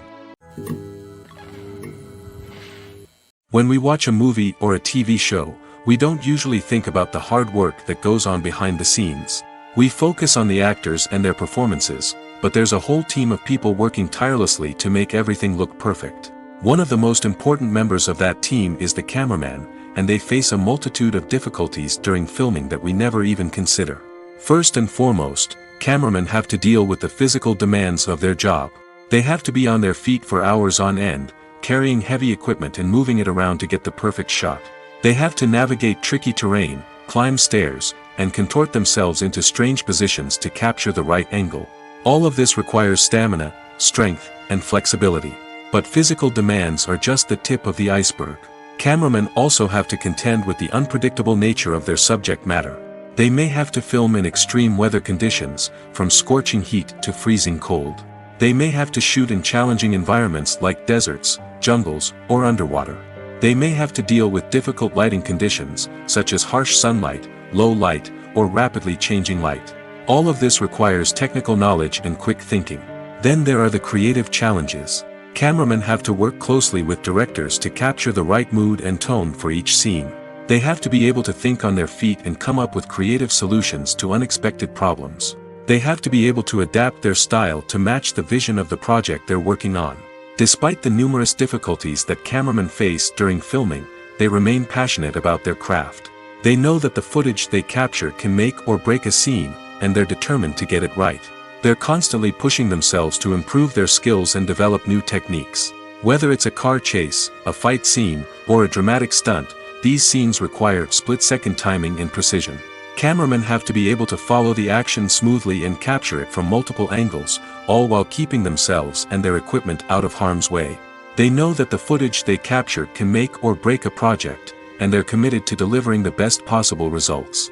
When we watch a movie or a TV show, we don't usually think about the hard work that goes on behind the scenes. We focus on the actors and their performances, but there's a whole team of people working tirelessly to make everything look perfect. One of the most important members of that team is the cameraman, and they face a multitude of difficulties during filming that we never even consider. First and foremost, cameramen have to deal with the physical demands of their job. They have to be on their feet for hours on end, carrying heavy equipment and moving it around to get the perfect shot. They have to navigate tricky terrain, climb stairs, and contort themselves into strange positions to capture the right angle. All of this requires stamina, strength, and flexibility. But physical demands are just the tip of the iceberg. Cameramen also have to contend with the unpredictable nature of their subject matter. They may have to film in extreme weather conditions, from scorching heat to freezing cold. They may have to shoot in challenging environments like deserts, jungles, or underwater. They may have to deal with difficult lighting conditions, such as harsh sunlight, low light, or rapidly changing light. All of this requires technical knowledge and quick thinking. Then there are the creative challenges. Cameramen have to work closely with directors to capture the right mood and tone for each scene. They have to be able to think on their feet and come up with creative solutions to unexpected problems. They have to be able to adapt their style to match the vision of the project they're working on. Despite the numerous difficulties that cameramen face during filming, they remain passionate about their craft. They know that the footage they capture can make or break a scene, and they're determined to get it right. They're constantly pushing themselves to improve their skills and develop new techniques. Whether it's a car chase, a fight scene, or a dramatic stunt, these scenes require split-second timing and precision. Cameramen have to be able to follow the action smoothly and capture it from multiple angles, all while keeping themselves and their equipment out of harm's way. They know that the footage they capture can make or break a project, and they're committed to delivering the best possible results.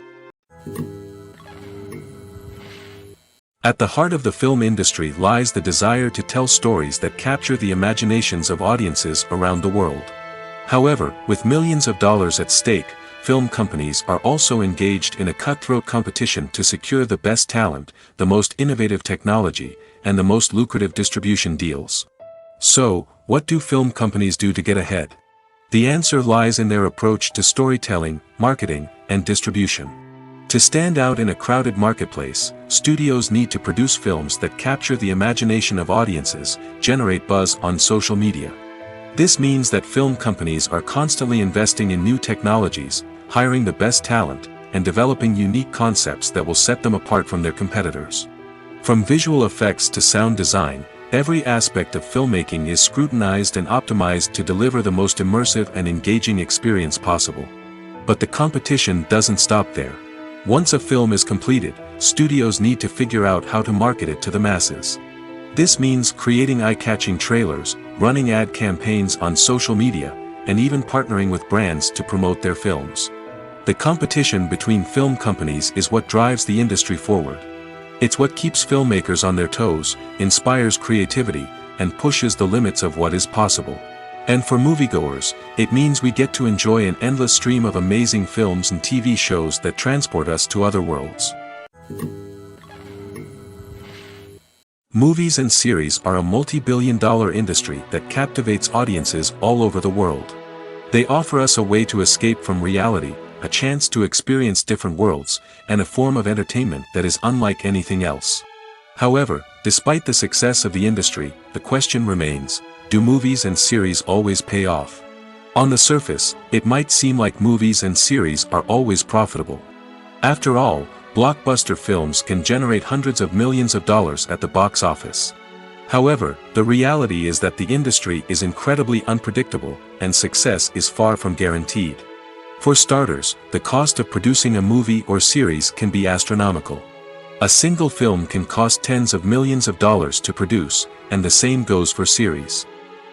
At the heart of the film industry lies the desire to tell stories that capture the imaginations of audiences around the world. However, with millions of dollars at stake, film companies are also engaged in a cutthroat competition to secure the best talent, the most innovative technology, and the most lucrative distribution deals. So, what do film companies do to get ahead? The answer lies in their approach to storytelling, marketing, and distribution. To stand out in a crowded marketplace, studios need to produce films that capture the imagination of audiences, generate buzz on social media. This means that film companies are constantly investing in new technologies, hiring the best talent, and developing unique concepts that will set them apart from their competitors. From visual effects to sound design, every aspect of filmmaking is scrutinized and optimized to deliver the most immersive and engaging experience possible. But the competition doesn't stop there. Once a film is completed, studios need to figure out how to market it to the masses. This means creating eye-catching trailers, running ad campaigns on social media, and even partnering with brands to promote their films. The competition between film companies is what drives the industry forward. It's what keeps filmmakers on their toes, inspires creativity, and pushes the limits of what is possible. And for moviegoers, it means we get to enjoy an endless stream of amazing films and TV shows that transport us to other worlds. Movies and series are a multi-billion-dollar industry that captivates audiences all over the world. They offer us a way to escape from reality, a chance to experience different worlds, and a form of entertainment that is unlike anything else. However, despite the success of the industry, the question remains, do movies and series always pay off? On the surface, it might seem like movies and series are always profitable. After all, blockbuster films can generate hundreds of millions of dollars at the box office. However, the reality is that the industry is incredibly unpredictable, and success is far from guaranteed. For starters, the cost of producing a movie or series can be astronomical. A single film can cost tens of millions of dollars to produce, and the same goes for series.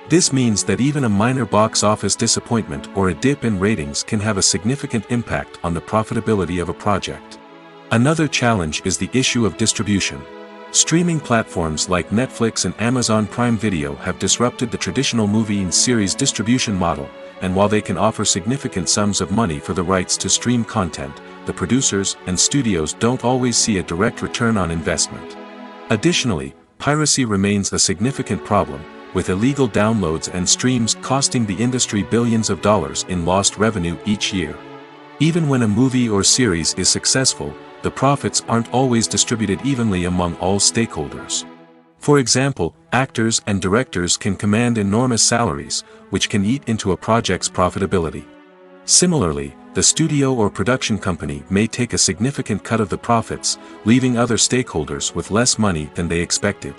This means that even a minor box office disappointment or a dip in ratings can have a significant impact on the profitability of a project. Another challenge is the issue of distribution. Streaming platforms like Netflix and Amazon Prime Video have disrupted the traditional movie and series distribution model, and while they can offer significant sums of money for the rights to stream content, the producers and studios don't always see a direct return on investment. Additionally, piracy remains a significant problem, with illegal downloads and streams costing the industry billions of dollars in lost revenue each year. Even when a movie or series is successful, the profits aren't always distributed evenly among all stakeholders. For example, actors and directors can command enormous salaries, which can eat into a project's profitability. Similarly, the studio or production company may take a significant cut of the profits, leaving other stakeholders with less money than they expected.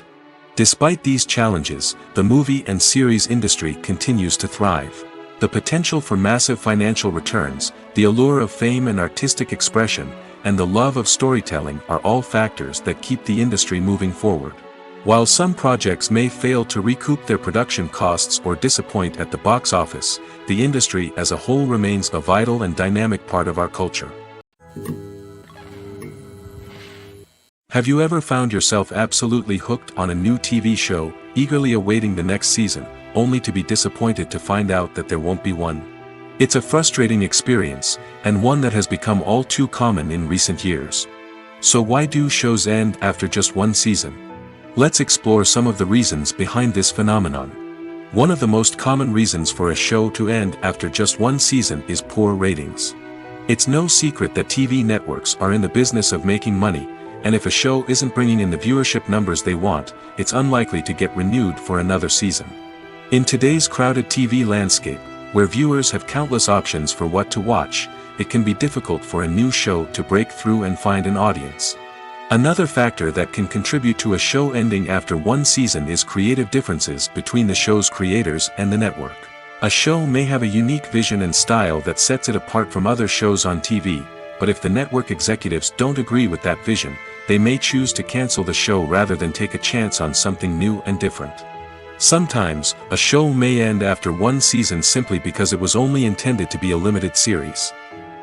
Despite these challenges, the movie and series industry continues to thrive. The potential for massive financial returns, the allure of fame and artistic expression, and the love of storytelling are all factors that keep the industry moving forward. While some projects may fail to recoup their production costs or disappoint at the box office, the industry as a whole remains a vital and dynamic part of our culture. Have you ever found yourself absolutely hooked on a new TV show, eagerly awaiting the next season, only to be disappointed to find out that there won't be one? It's a frustrating experience, and one that has become all too common in recent years. So why do shows end after just one season? Let's explore some of the reasons behind this phenomenon. One of the most common reasons for a show to end after just one season is poor ratings. It's no secret that TV networks are in the business of making money, and if a show isn't bringing in the viewership numbers they want, it's unlikely to get renewed for another season. In today's crowded TV landscape, where viewers have countless options for what to watch, it can be difficult for a new show to break through and find an audience. Another factor that can contribute to a show ending after one season is creative differences between the show's creators and the network. A show may have a unique vision and style that sets it apart from other shows on TV, but if the network executives don't agree with that vision, they may choose to cancel the show rather than take a chance on something new and different. Sometimes, a show may end after one season simply because it was only intended to be a limited series.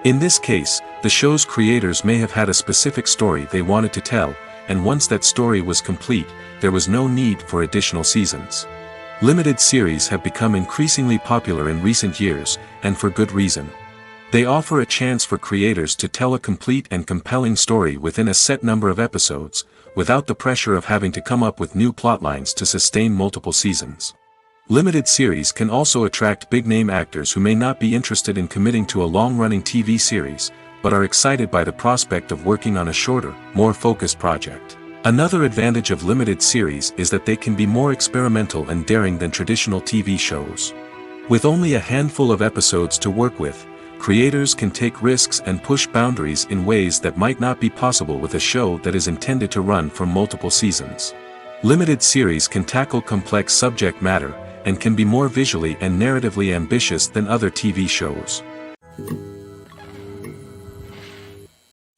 In this case, the show's creators may have had a specific story they wanted to tell, and once that story was complete, there was no need for additional seasons. Limited series have become increasingly popular in recent years, and for good reason. They offer a chance for creators to tell a complete and compelling story within a set number of episodes, without the pressure of having to come up with new plotlines to sustain multiple seasons. Limited series can also attract big-name actors who may not be interested in committing to a long-running TV series, but are excited by the prospect of working on a shorter, more focused project. Another advantage of limited series is that they can be more experimental and daring than traditional TV shows. With only a handful of episodes to work with, creators can take risks and push boundaries in ways that might not be possible with a show that is intended to run for multiple seasons. Limited series can tackle complex subject matter, and can be more visually and narratively ambitious than other TV shows.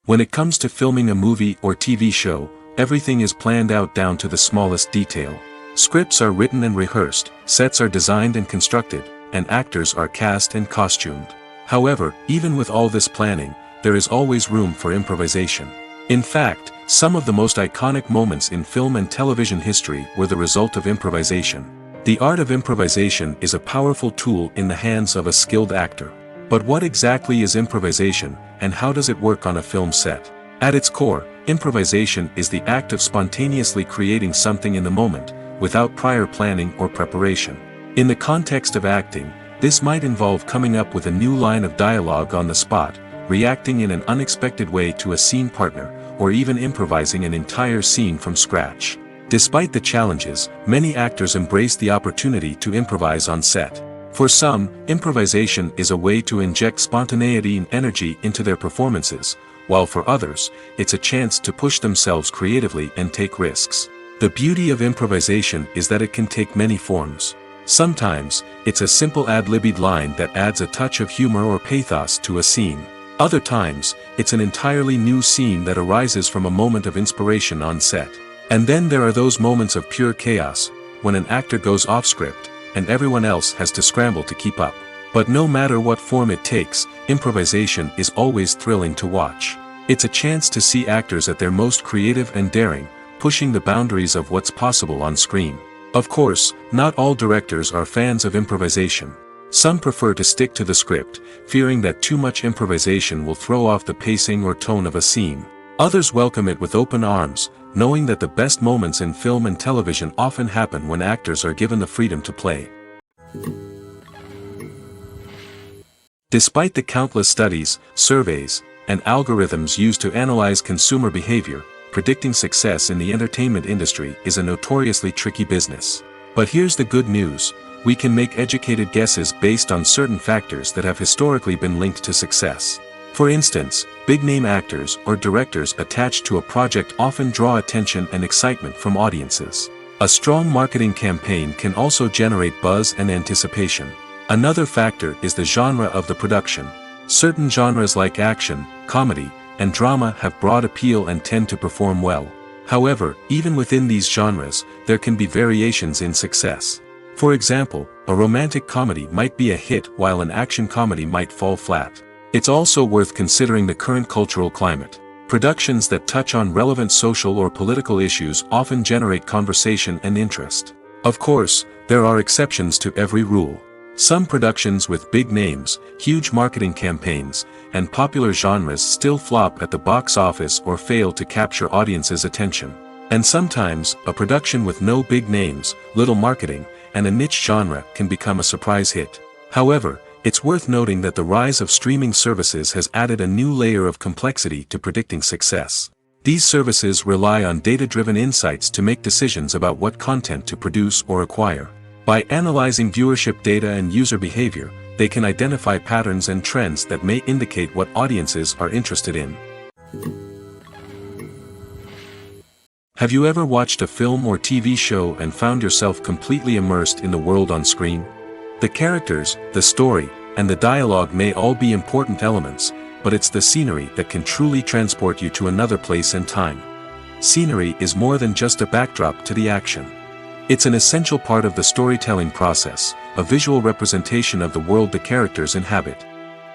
When it comes to filming a movie or TV show, everything is planned out down to the smallest detail. Scripts are written and rehearsed, sets are designed and constructed, and actors are cast and costumed. However, even with all this planning, there is always room for improvisation. In fact, some of the most iconic moments in film and television history were the result of improvisation. The art of improvisation is a powerful tool in the hands of a skilled actor. But what exactly is improvisation, and how does it work on a film set? At its core, improvisation is the act of spontaneously creating something in the moment, without prior planning or preparation. In the context of acting, this might involve coming up with a new line of dialogue on the spot, reacting in an unexpected way to a scene partner, or even improvising an entire scene from scratch. Despite the challenges, many actors embrace the opportunity to improvise on set. For some, improvisation is a way to inject spontaneity and energy into their performances, while for others, it's a chance to push themselves creatively and take risks. The beauty of improvisation is that it can take many forms. Sometimes, it's a simple ad-libbed line that adds a touch of humor or pathos to a scene. Other times, it's an entirely new scene that arises from a moment of inspiration on set. And then there are those moments of pure chaos, when an actor goes off script, and everyone else has to scramble to keep up. But no matter what form it takes, improvisation is always thrilling to watch. It's a chance to see actors at their most creative and daring, pushing the boundaries of what's possible on screen. Of course, not all directors are fans of improvisation. Some prefer to stick to the script, fearing that too much improvisation will throw off the pacing or tone of a scene. Others welcome it with open arms, knowing that the best moments in film and television often happen when actors are given the freedom to play. Despite the countless studies, surveys, and algorithms used to analyze consumer behavior, predicting success in the entertainment industry is a notoriously tricky business. But here's the good news: we can make educated guesses based on certain factors that have historically been linked to success. For instance, big-name actors or directors attached to a project often draw attention and excitement from audiences. A strong marketing campaign can also generate buzz and anticipation. Another factor is the genre of the production. Certain genres like action, comedy, and drama have broad appeal and tend to perform well. However, even within these genres, there can be variations in success. For example, a romantic comedy might be a hit while an action comedy might fall flat. It's also worth considering the current cultural climate. Productions that touch on relevant social or political issues often generate conversation and interest. Of course, there are exceptions to every rule. Some productions with big names, huge marketing campaigns, and popular genres still flop at the box office or fail to capture audiences' attention. And sometimes, a production with no big names, little marketing, and a niche genre can become a surprise hit. However, it's worth noting that the rise of streaming services has added a new layer of complexity to predicting success. These services rely on data-driven insights to make decisions about what content to produce or acquire. By analyzing viewership data and user behavior, they can identify patterns and trends that may indicate what audiences are interested in. Have you ever watched a film or TV show and found yourself completely immersed in the world on screen? The characters, the story, and the dialogue may all be important elements, but it's the scenery that can truly transport you to another place and time. Scenery is more than just a backdrop to the action. It's an essential part of the storytelling process, a visual representation of the world the characters inhabit.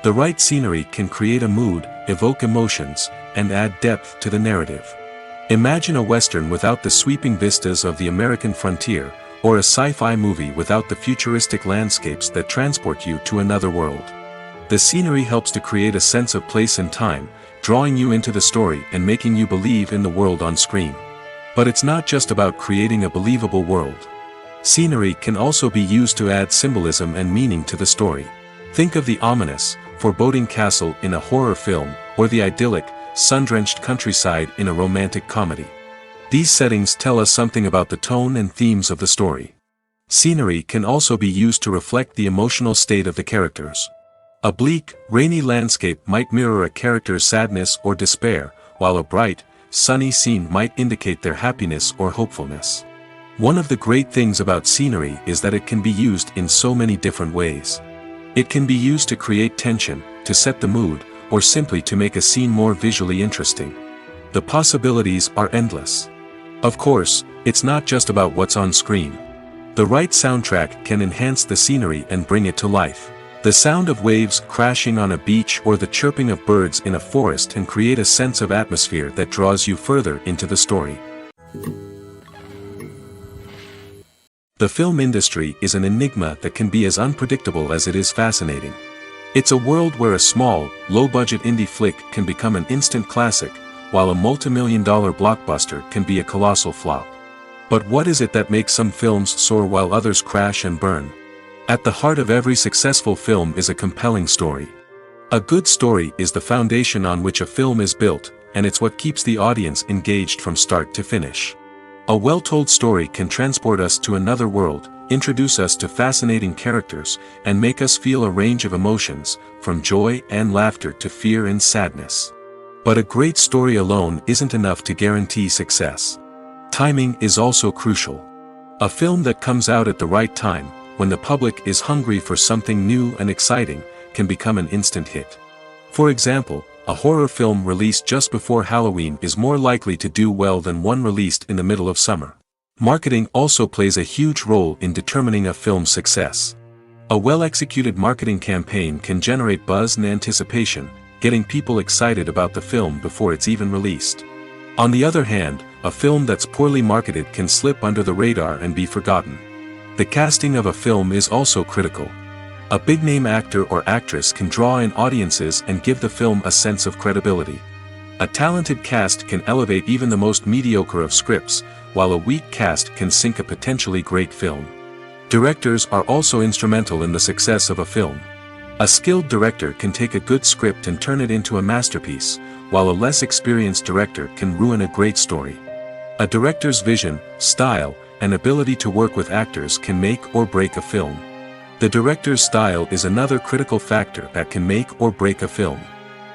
The right scenery can create a mood, evoke emotions, and add depth to the narrative. Imagine a Western without the sweeping vistas of the American frontier, or a sci-fi movie without the futuristic landscapes that transport you to another world. The scenery helps to create a sense of place and time, drawing you into the story and making you believe in the world on screen. But it's not just about creating a believable world. Scenery can also be used to add symbolism and meaning to the story. Think of the ominous, foreboding castle in a horror film, or the idyllic, sun-drenched countryside in a romantic comedy. These settings tell us something about the tone and themes of the story. Scenery can also be used to reflect the emotional state of the characters. A bleak, rainy landscape might mirror a character's sadness or despair, while a bright, sunny scene might indicate their happiness or hopefulness. One of the great things about scenery is that it can be used in so many different ways. It can be used to create tension, to set the mood, or simply to make a scene more visually interesting. The possibilities are endless. Of course, it's not just about what's on screen. The right soundtrack can enhance the scenery and bring it to life. The sound of waves crashing on a beach or the chirping of birds in a forest can create a sense of atmosphere that draws you further into the story. The film industry is an enigma that can be as unpredictable as it is fascinating. It's a world where a small, low-budget indie flick can become an instant classic, while a multi-million-dollar blockbuster can be a colossal flop. But what is it that makes some films soar while others crash and burn? At the heart of every successful film is a compelling story. A good story is the foundation on which a film is built, and it's what keeps the audience engaged from start to finish. A well-told story can transport us to another world, introduce us to fascinating characters, and make us feel a range of emotions, from joy and laughter to fear and sadness. But a great story alone isn't enough to guarantee success. Timing is also crucial. A film that comes out at the right time, when the public is hungry for something new and exciting, can become an instant hit. For example, a horror film released just before Halloween is more likely to do well than one released in the middle of summer. Marketing also plays a huge role in determining a film's success. A well-executed marketing campaign can generate buzz and anticipation, getting people excited about the film before it's even released. On the other hand, a film that's poorly marketed can slip under the radar and be forgotten. The casting of a film is also critical. A big-name actor or actress can draw in audiences and give the film a sense of credibility. A talented cast can elevate even the most mediocre of scripts, while a weak cast can sink a potentially great film. Directors are also instrumental in the success of a film. A skilled director can take a good script and turn it into a masterpiece, while a less experienced director can ruin a great story. A director's vision, style, and ability to work with actors can make or break a film. The director's style is another critical factor that can make or break a film.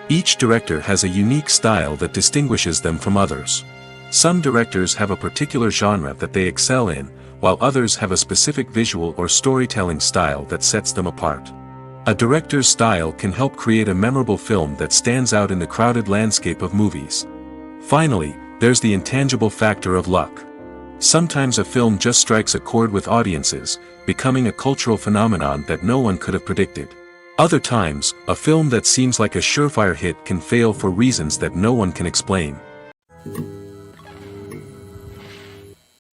Each director has a unique style that distinguishes them from others. Some directors have a particular genre that they excel in, while others have a specific visual or storytelling style that sets them apart. A director's style can help create a memorable film that stands out in the crowded landscape of movies. Finally, there's the intangible factor of luck. Sometimes a film just strikes a chord with audiences, becoming a cultural phenomenon that no one could have predicted. Other times, a film that seems like a surefire hit can fail for reasons that no one can explain.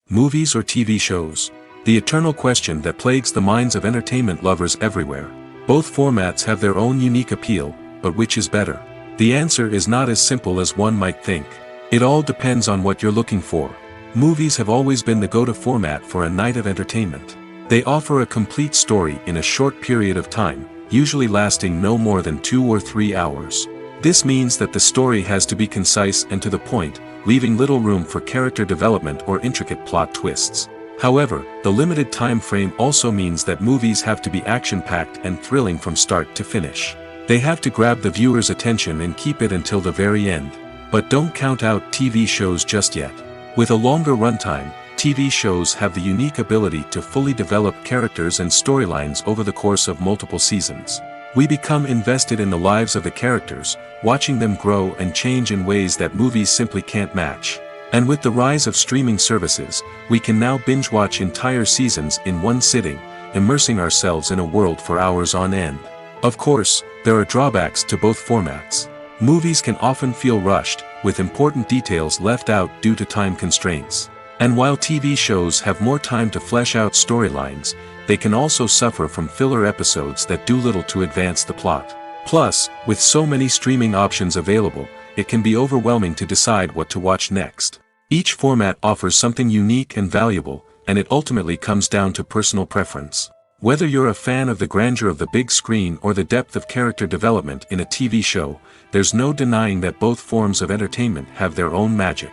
Movies or TV shows? The eternal question that plagues the minds of entertainment lovers everywhere. Both formats have their own unique appeal, but which is better? The answer is not as simple as one might think. It all depends on what you're looking for. Movies have always been the go-to format for a night of entertainment. They offer a complete story in a short period of time, usually lasting no more than 2 or 3 hours. This means that the story has to be concise and to the point, leaving little room for character development or intricate plot twists. However, the limited time frame also means that movies have to be action-packed and thrilling from start to finish. They have to grab the viewer's attention and keep it until the very end. But don't count out TV shows just yet. With a longer runtime, TV shows have the unique ability to fully develop characters and storylines over the course of multiple seasons. We become invested in the lives of the characters, watching them grow and change in ways that movies simply can't match. And with the rise of streaming services, we can now binge-watch entire seasons in one sitting, immersing ourselves in a world for hours on end. Of course, there are drawbacks to both formats. Movies can often feel rushed, with important details left out due to time constraints. And while TV shows have more time to flesh out storylines, they can also suffer from filler episodes that do little to advance the plot. Plus, with so many streaming options available, it can be overwhelming to decide what to watch next. Each format offers something unique and valuable, and it ultimately comes down to personal preference. Whether you're a fan of the grandeur of the big screen or the depth of character development in a TV show, there's no denying that both forms of entertainment have their own magic.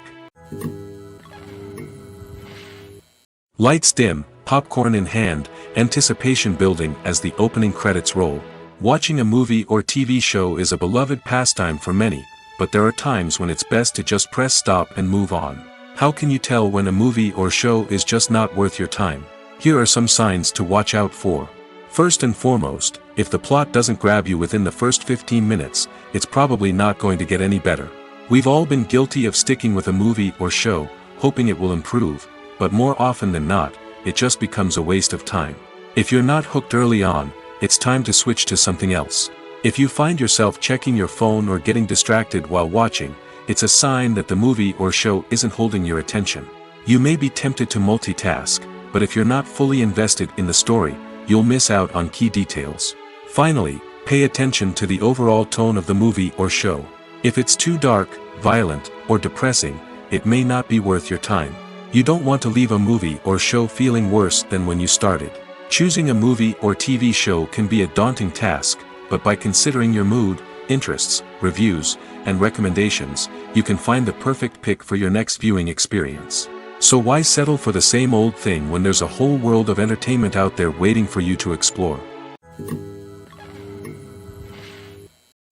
Lights dim, popcorn in hand, anticipation building as the opening credits roll. Watching a movie or TV show is a beloved pastime for many, but there are times when it's best to just press stop and move on. How can you tell when a movie or show is just not worth your time? Here are some signs to watch out for. First and foremost, if the plot doesn't grab you within the first 15 minutes, it's probably not going to get any better. We've all been guilty of sticking with a movie or show, hoping it will improve, but more often than not, it just becomes a waste of time. If you're not hooked early on, it's time to switch to something else. If you find yourself checking your phone or getting distracted while watching, it's a sign that the movie or show isn't holding your attention. You may be tempted to multitask, but if you're not fully invested in the story, you'll miss out on key details. Finally, pay attention to the overall tone of the movie or show. If it's too dark, violent, or depressing, it may not be worth your time. You don't want to leave a movie or show feeling worse than when you started. Choosing a movie or TV show can be a daunting task, but by considering your mood, interests, reviews, and recommendations, you can find the perfect pick for your next viewing experience. So why settle for the same old thing when there's a whole world of entertainment out there waiting for you to explore?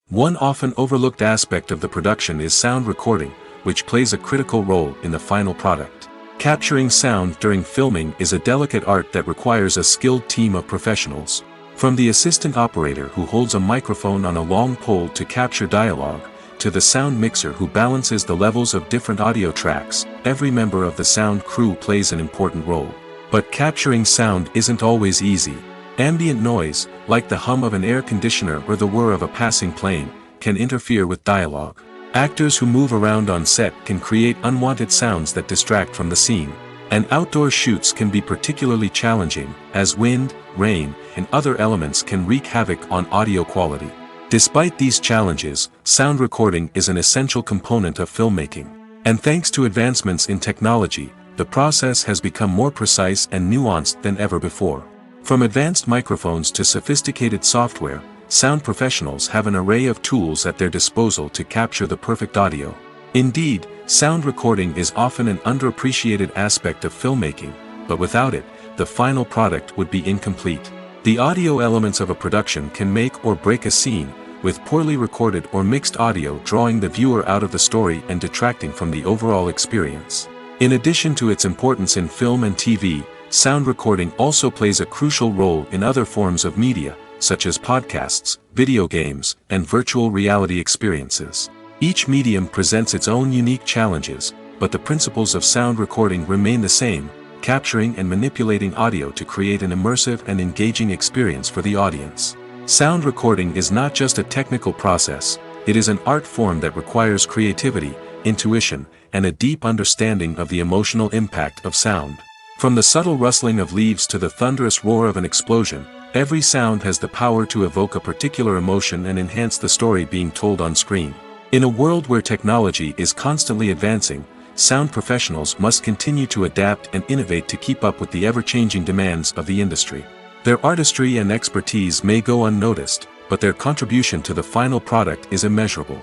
One often overlooked aspect of the production is sound recording, which plays a critical role in the final product. Capturing sound during filming is a delicate art that requires a skilled team of professionals. From the assistant operator who holds a microphone on a long pole to capture dialogue, to the sound mixer who balances the levels of different audio tracks, every member of the sound crew plays an important role. But capturing sound isn't always easy. Ambient noise, like the hum of an air conditioner or the whir of a passing plane, can interfere with dialogue. Actors who move around on set can create unwanted sounds that distract from the scene. And outdoor shoots can be particularly challenging, as wind, rain, and other elements can wreak havoc on audio quality. Despite these challenges, sound recording is an essential component of filmmaking. And thanks to advancements in technology, the process has become more precise and nuanced than ever before. From advanced microphones to sophisticated software, sound professionals have an array of tools at their disposal to capture the perfect audio. Indeed, sound recording is often an underappreciated aspect of filmmaking, but without it, the final product would be incomplete. The audio elements of a production can make or break a scene, with poorly recorded or mixed audio drawing the viewer out of the story and detracting from the overall experience. In addition to its importance in film and TV, sound recording also plays a crucial role in other forms of media, such as podcasts, video games, and virtual reality experiences. Each medium presents its own unique challenges, but the principles of sound recording remain the same: capturing and manipulating audio to create an immersive and engaging experience for the audience. Sound recording is not just a technical process, it is an art form that requires creativity, intuition, and a deep understanding of the emotional impact of sound. From the subtle rustling of leaves to the thunderous roar of an explosion, every sound has the power to evoke a particular emotion and enhance the story being told on screen. In a world where technology is constantly advancing, sound professionals must continue to adapt and innovate to keep up with the ever-changing demands of the industry. Their artistry and expertise may go unnoticed, but their contribution to the final product is immeasurable.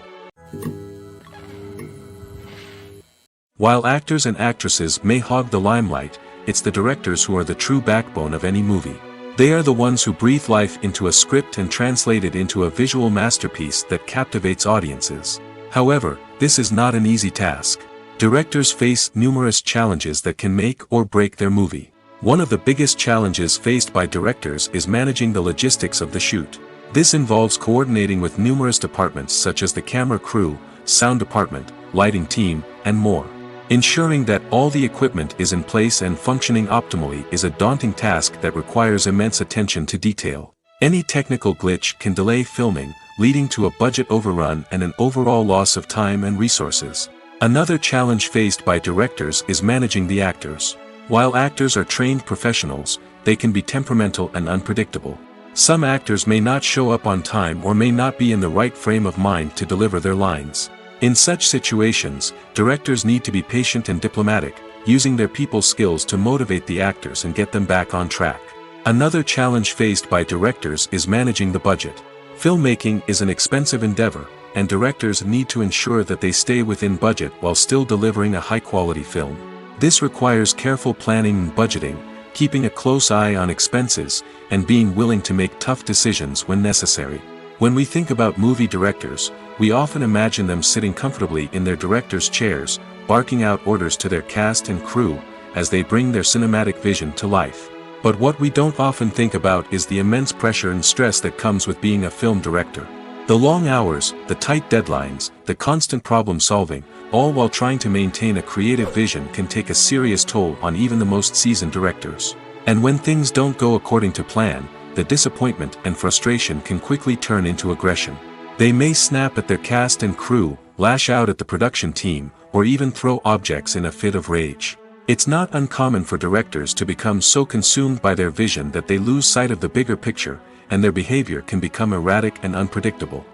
While actors and actresses may hog the limelight, it's the directors who are the true backbone of any movie. They are the ones who breathe life into a script and translate it into a visual masterpiece that captivates audiences. However, this is not an easy task. Directors face numerous challenges that can make or break their movie. One of the biggest challenges faced by directors is managing the logistics of the shoot. This involves coordinating with numerous departments such as the camera crew, sound department, lighting team, and more. Ensuring that all the equipment is in place and functioning optimally is a daunting task that requires immense attention to detail. Any technical glitch can delay filming, leading to a budget overrun and an overall loss of time and resources. Another challenge faced by directors is managing the actors. While actors are trained professionals, they can be temperamental and unpredictable. Some actors may not show up on time or may not be in the right frame of mind to deliver their lines. In such situations, directors need to be patient and diplomatic, using their people skills to motivate the actors and get them back on track. Another challenge faced by directors is managing the budget. Filmmaking is an expensive endeavor, and directors need to ensure that they stay within budget while still delivering a high-quality film. This requires careful planning and budgeting, keeping a close eye on expenses, and being willing to make tough decisions when necessary. When we think about movie directors, we often imagine them sitting comfortably in their director's chairs, barking out orders to their cast and crew, as they bring their cinematic vision to life. But what we don't often think about is the immense pressure and stress that comes with being a film director. The long hours, the tight deadlines, the constant problem solving, all while trying to maintain a creative vision can take a serious toll on even the most seasoned directors. And when things don't go according to plan, the disappointment and frustration can quickly turn into aggression. They may snap at their cast and crew, lash out at the production team, or even throw objects in a fit of rage. It's not uncommon for directors to become so consumed by their vision that they lose sight of the bigger picture, and their behavior can become erratic and unpredictable.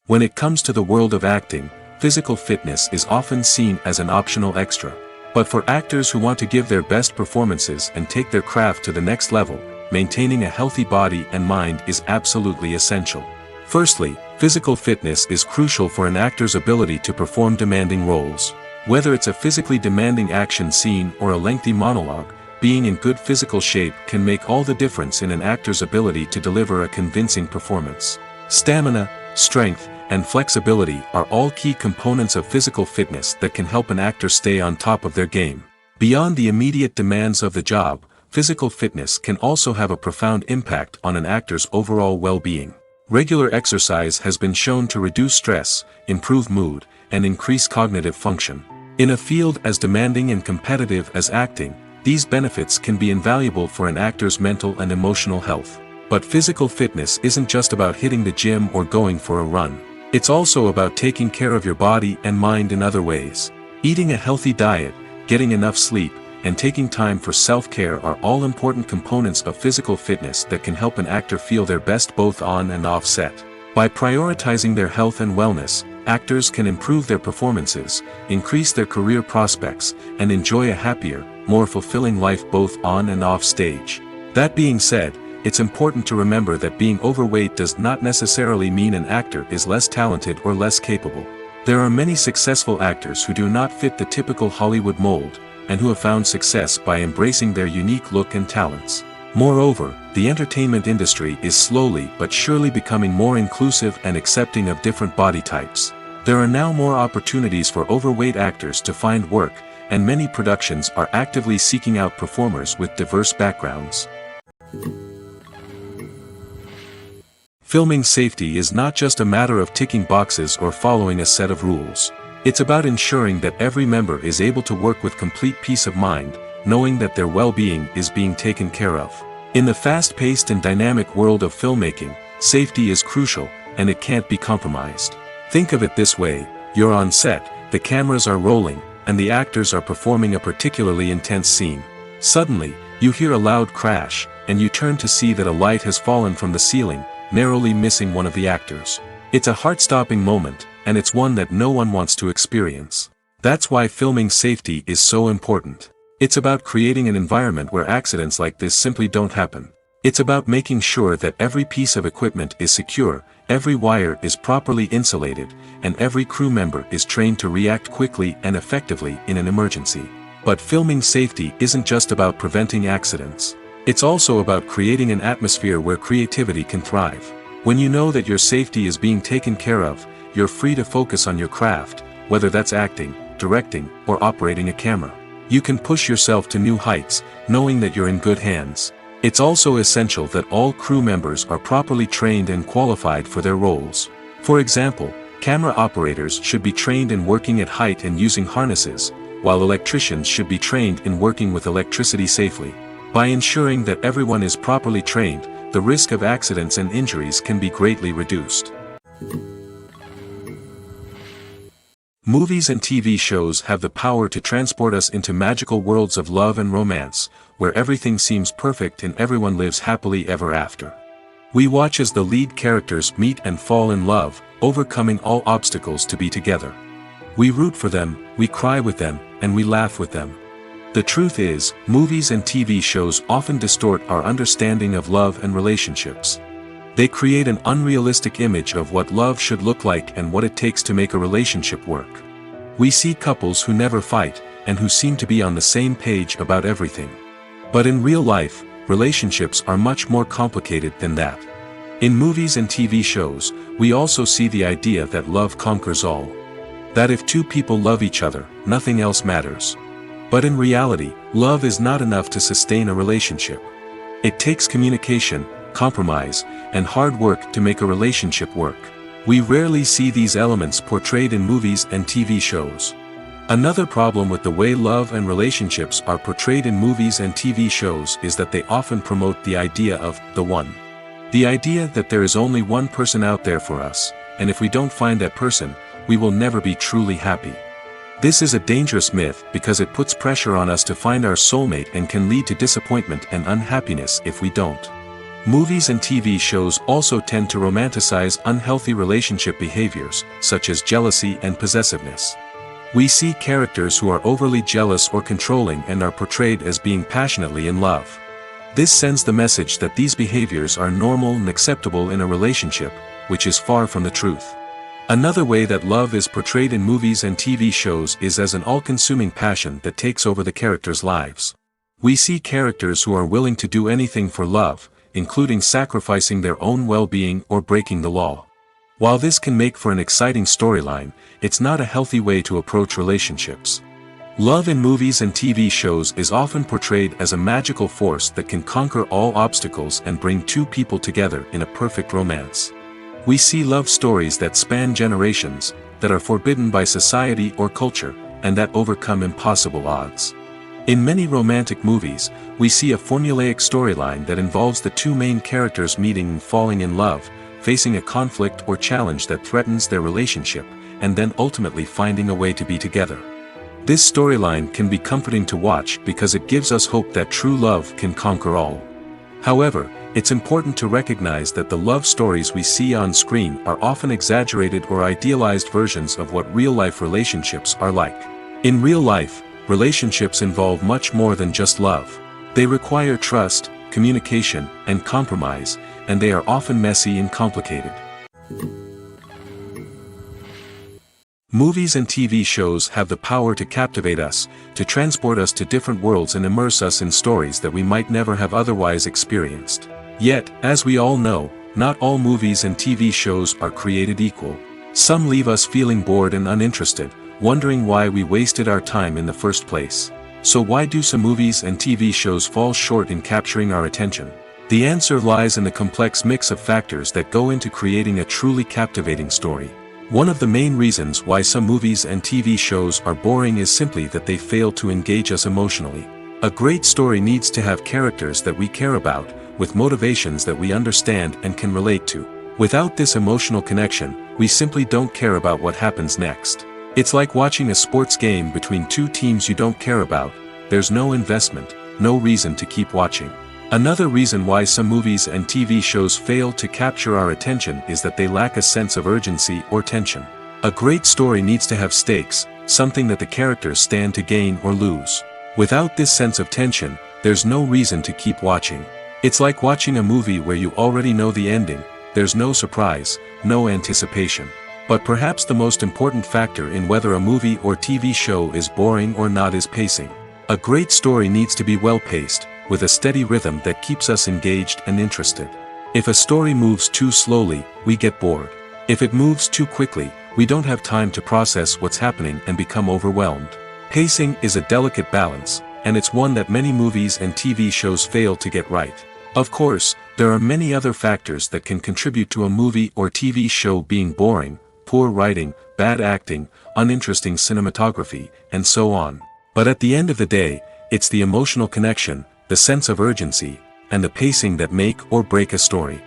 When it comes to the world of acting, physical fitness is often seen as an optional extra. But for actors who want to give their best performances and take their craft to the next level, maintaining a healthy body and mind is absolutely essential. Firstly, physical fitness is crucial for an actor's ability to perform demanding roles. Whether it's a physically demanding action scene or a lengthy monologue, being in good physical shape can make all the difference in an actor's ability to deliver a convincing performance. Stamina, strength, and flexibility are all key components of physical fitness that can help an actor stay on top of their game. Beyond the immediate demands of the job, physical fitness can also have a profound impact on an actor's overall well-being. Regular exercise has been shown to reduce stress, improve mood, and increase cognitive function. In a field as demanding and competitive as acting, these benefits can be invaluable for an actor's mental and emotional health. But physical fitness isn't just about hitting the gym or going for a run. It's also about taking care of your body and mind in other ways. Eating a healthy diet, getting enough sleep, and taking time for self-care are all important components of physical fitness that can help an actor feel their best both on and off set. By prioritizing their health and wellness, actors can improve their performances, increase their career prospects, and enjoy a happier, more fulfilling life both on and off stage. That being said, it's important to remember that being overweight does not necessarily mean an actor is less talented or less capable. There are many successful actors who do not fit the typical Hollywood mold, and who have found success by embracing their unique look and talents. Moreover, the entertainment industry is slowly but surely becoming more inclusive and accepting of different body types. There are now more opportunities for overweight actors to find work, and many productions are actively seeking out performers with diverse backgrounds. Filming safety is not just a matter of ticking boxes or following a set of rules. It's about ensuring that every member is able to work with complete peace of mind, knowing that their well-being is being taken care of. In the fast-paced and dynamic world of filmmaking, safety is crucial, and it can't be compromised. Think of it this way: you're on set, the cameras are rolling, and the actors are performing a particularly intense scene. Suddenly, you hear a loud crash, and you turn to see that a light has fallen from the ceiling, narrowly missing one of the actors. It's a heart-stopping moment, and it's one that no one wants to experience. That's why filming safety is so important. It's about creating an environment where accidents like this simply don't happen. It's about making sure that every piece of equipment is secure, every wire is properly insulated, and every crew member is trained to react quickly and effectively in an emergency. But filming safety isn't just about preventing accidents. It's also about creating an atmosphere where creativity can thrive. When you know that your safety is being taken care of, you're free to focus on your craft, whether that's acting, directing, or operating a camera. You can push yourself to new heights, knowing that you're in good hands. It's also essential that all crew members are properly trained and qualified for their roles. For example, camera operators should be trained in working at height and using harnesses, while electricians should be trained in working with electricity safely. By ensuring that everyone is properly trained, the risk of accidents and injuries can be greatly reduced. Movies and TV shows have the power to transport us into magical worlds of love and romance, where everything seems perfect and everyone lives happily ever after. We watch as the lead characters meet and fall in love, overcoming all obstacles to be together. We root for them, we cry with them, and we laugh with them. The truth is, movies and TV shows often distort our understanding of love and relationships. They create an unrealistic image of what love should look like and what it takes to make a relationship work. We see couples who never fight, and who seem to be on the same page about everything. But in real life, relationships are much more complicated than that. In movies and TV shows, we also see the idea that love conquers all. That if two people love each other, nothing else matters. But in reality, love is not enough to sustain a relationship. It takes communication, compromise, and hard work to make a relationship work. We rarely see these elements portrayed in movies and TV shows. Another problem with the way love and relationships are portrayed in movies and TV shows is that they often promote the idea of the one. The idea that there is only one person out there for us, and if we don't find that person, we will never be truly happy. This is a dangerous myth because it puts pressure on us to find our soulmate and can lead to disappointment and unhappiness if we don't. Movies and TV shows also tend to romanticize unhealthy relationship behaviors, such as jealousy and possessiveness. We see characters who are overly jealous or controlling and are portrayed as being passionately in love. This sends the message that these behaviors are normal and acceptable in a relationship, which is far from the truth. Another way that love is portrayed in movies and TV shows is as an all-consuming passion that takes over the characters' lives. We see characters who are willing to do anything for love, including sacrificing their own well-being or breaking the law. While this can make for an exciting storyline, it's not a healthy way to approach relationships. Love in movies and TV shows is often portrayed as a magical force that can conquer all obstacles and bring two people together in a perfect romance. We see love stories that span generations, that are forbidden by society or culture, and that overcome impossible odds. In many romantic movies, we see a formulaic storyline that involves the two main characters meeting and falling in love, facing a conflict or challenge that threatens their relationship, and then ultimately finding a way to be together. This storyline can be comforting to watch because it gives us hope that true love can conquer all. However, it's important to recognize that the love stories we see on screen are often exaggerated or idealized versions of what real-life relationships are like. In real life, relationships involve much more than just love. They require trust, communication, and compromise, and they are often messy and complicated. Movies and TV shows have the power to captivate us, to transport us to different worlds and immerse us in stories that we might never have otherwise experienced. Yet, as we all know, not all movies and TV shows are created equal. Some leave us feeling bored and uninterested, wondering why we wasted our time in the first place. So why do some movies and TV shows fall short in capturing our attention? The answer lies in the complex mix of factors that go into creating a truly captivating story. One of the main reasons why some movies and TV shows are boring is simply that they fail to engage us emotionally. A great story needs to have characters that we care about, with motivations that we understand and can relate to. Without this emotional connection, we simply don't care about what happens next. It's like watching a sports game between two teams you don't care about. There's no investment, no reason to keep watching. Another reason why some movies and TV shows fail to capture our attention is that they lack a sense of urgency or tension. A great story needs to have stakes, something that the characters stand to gain or lose. Without this sense of tension, there's no reason to keep watching. It's like watching a movie where you already know the ending. There's no surprise, no anticipation. But perhaps the most important factor in whether a movie or TV show is boring or not is pacing. A great story needs to be well-paced, with a steady rhythm that keeps us engaged and interested. If a story moves too slowly, we get bored. If it moves too quickly, we don't have time to process what's happening and become overwhelmed. Pacing is a delicate balance, and it's one that many movies and TV shows fail to get right. Of course, there are many other factors that can contribute to a movie or TV show being boring: poor writing, bad acting, uninteresting cinematography, and so on. But at the end of the day, it's the emotional connection, the sense of urgency, and the pacing that make or break a story.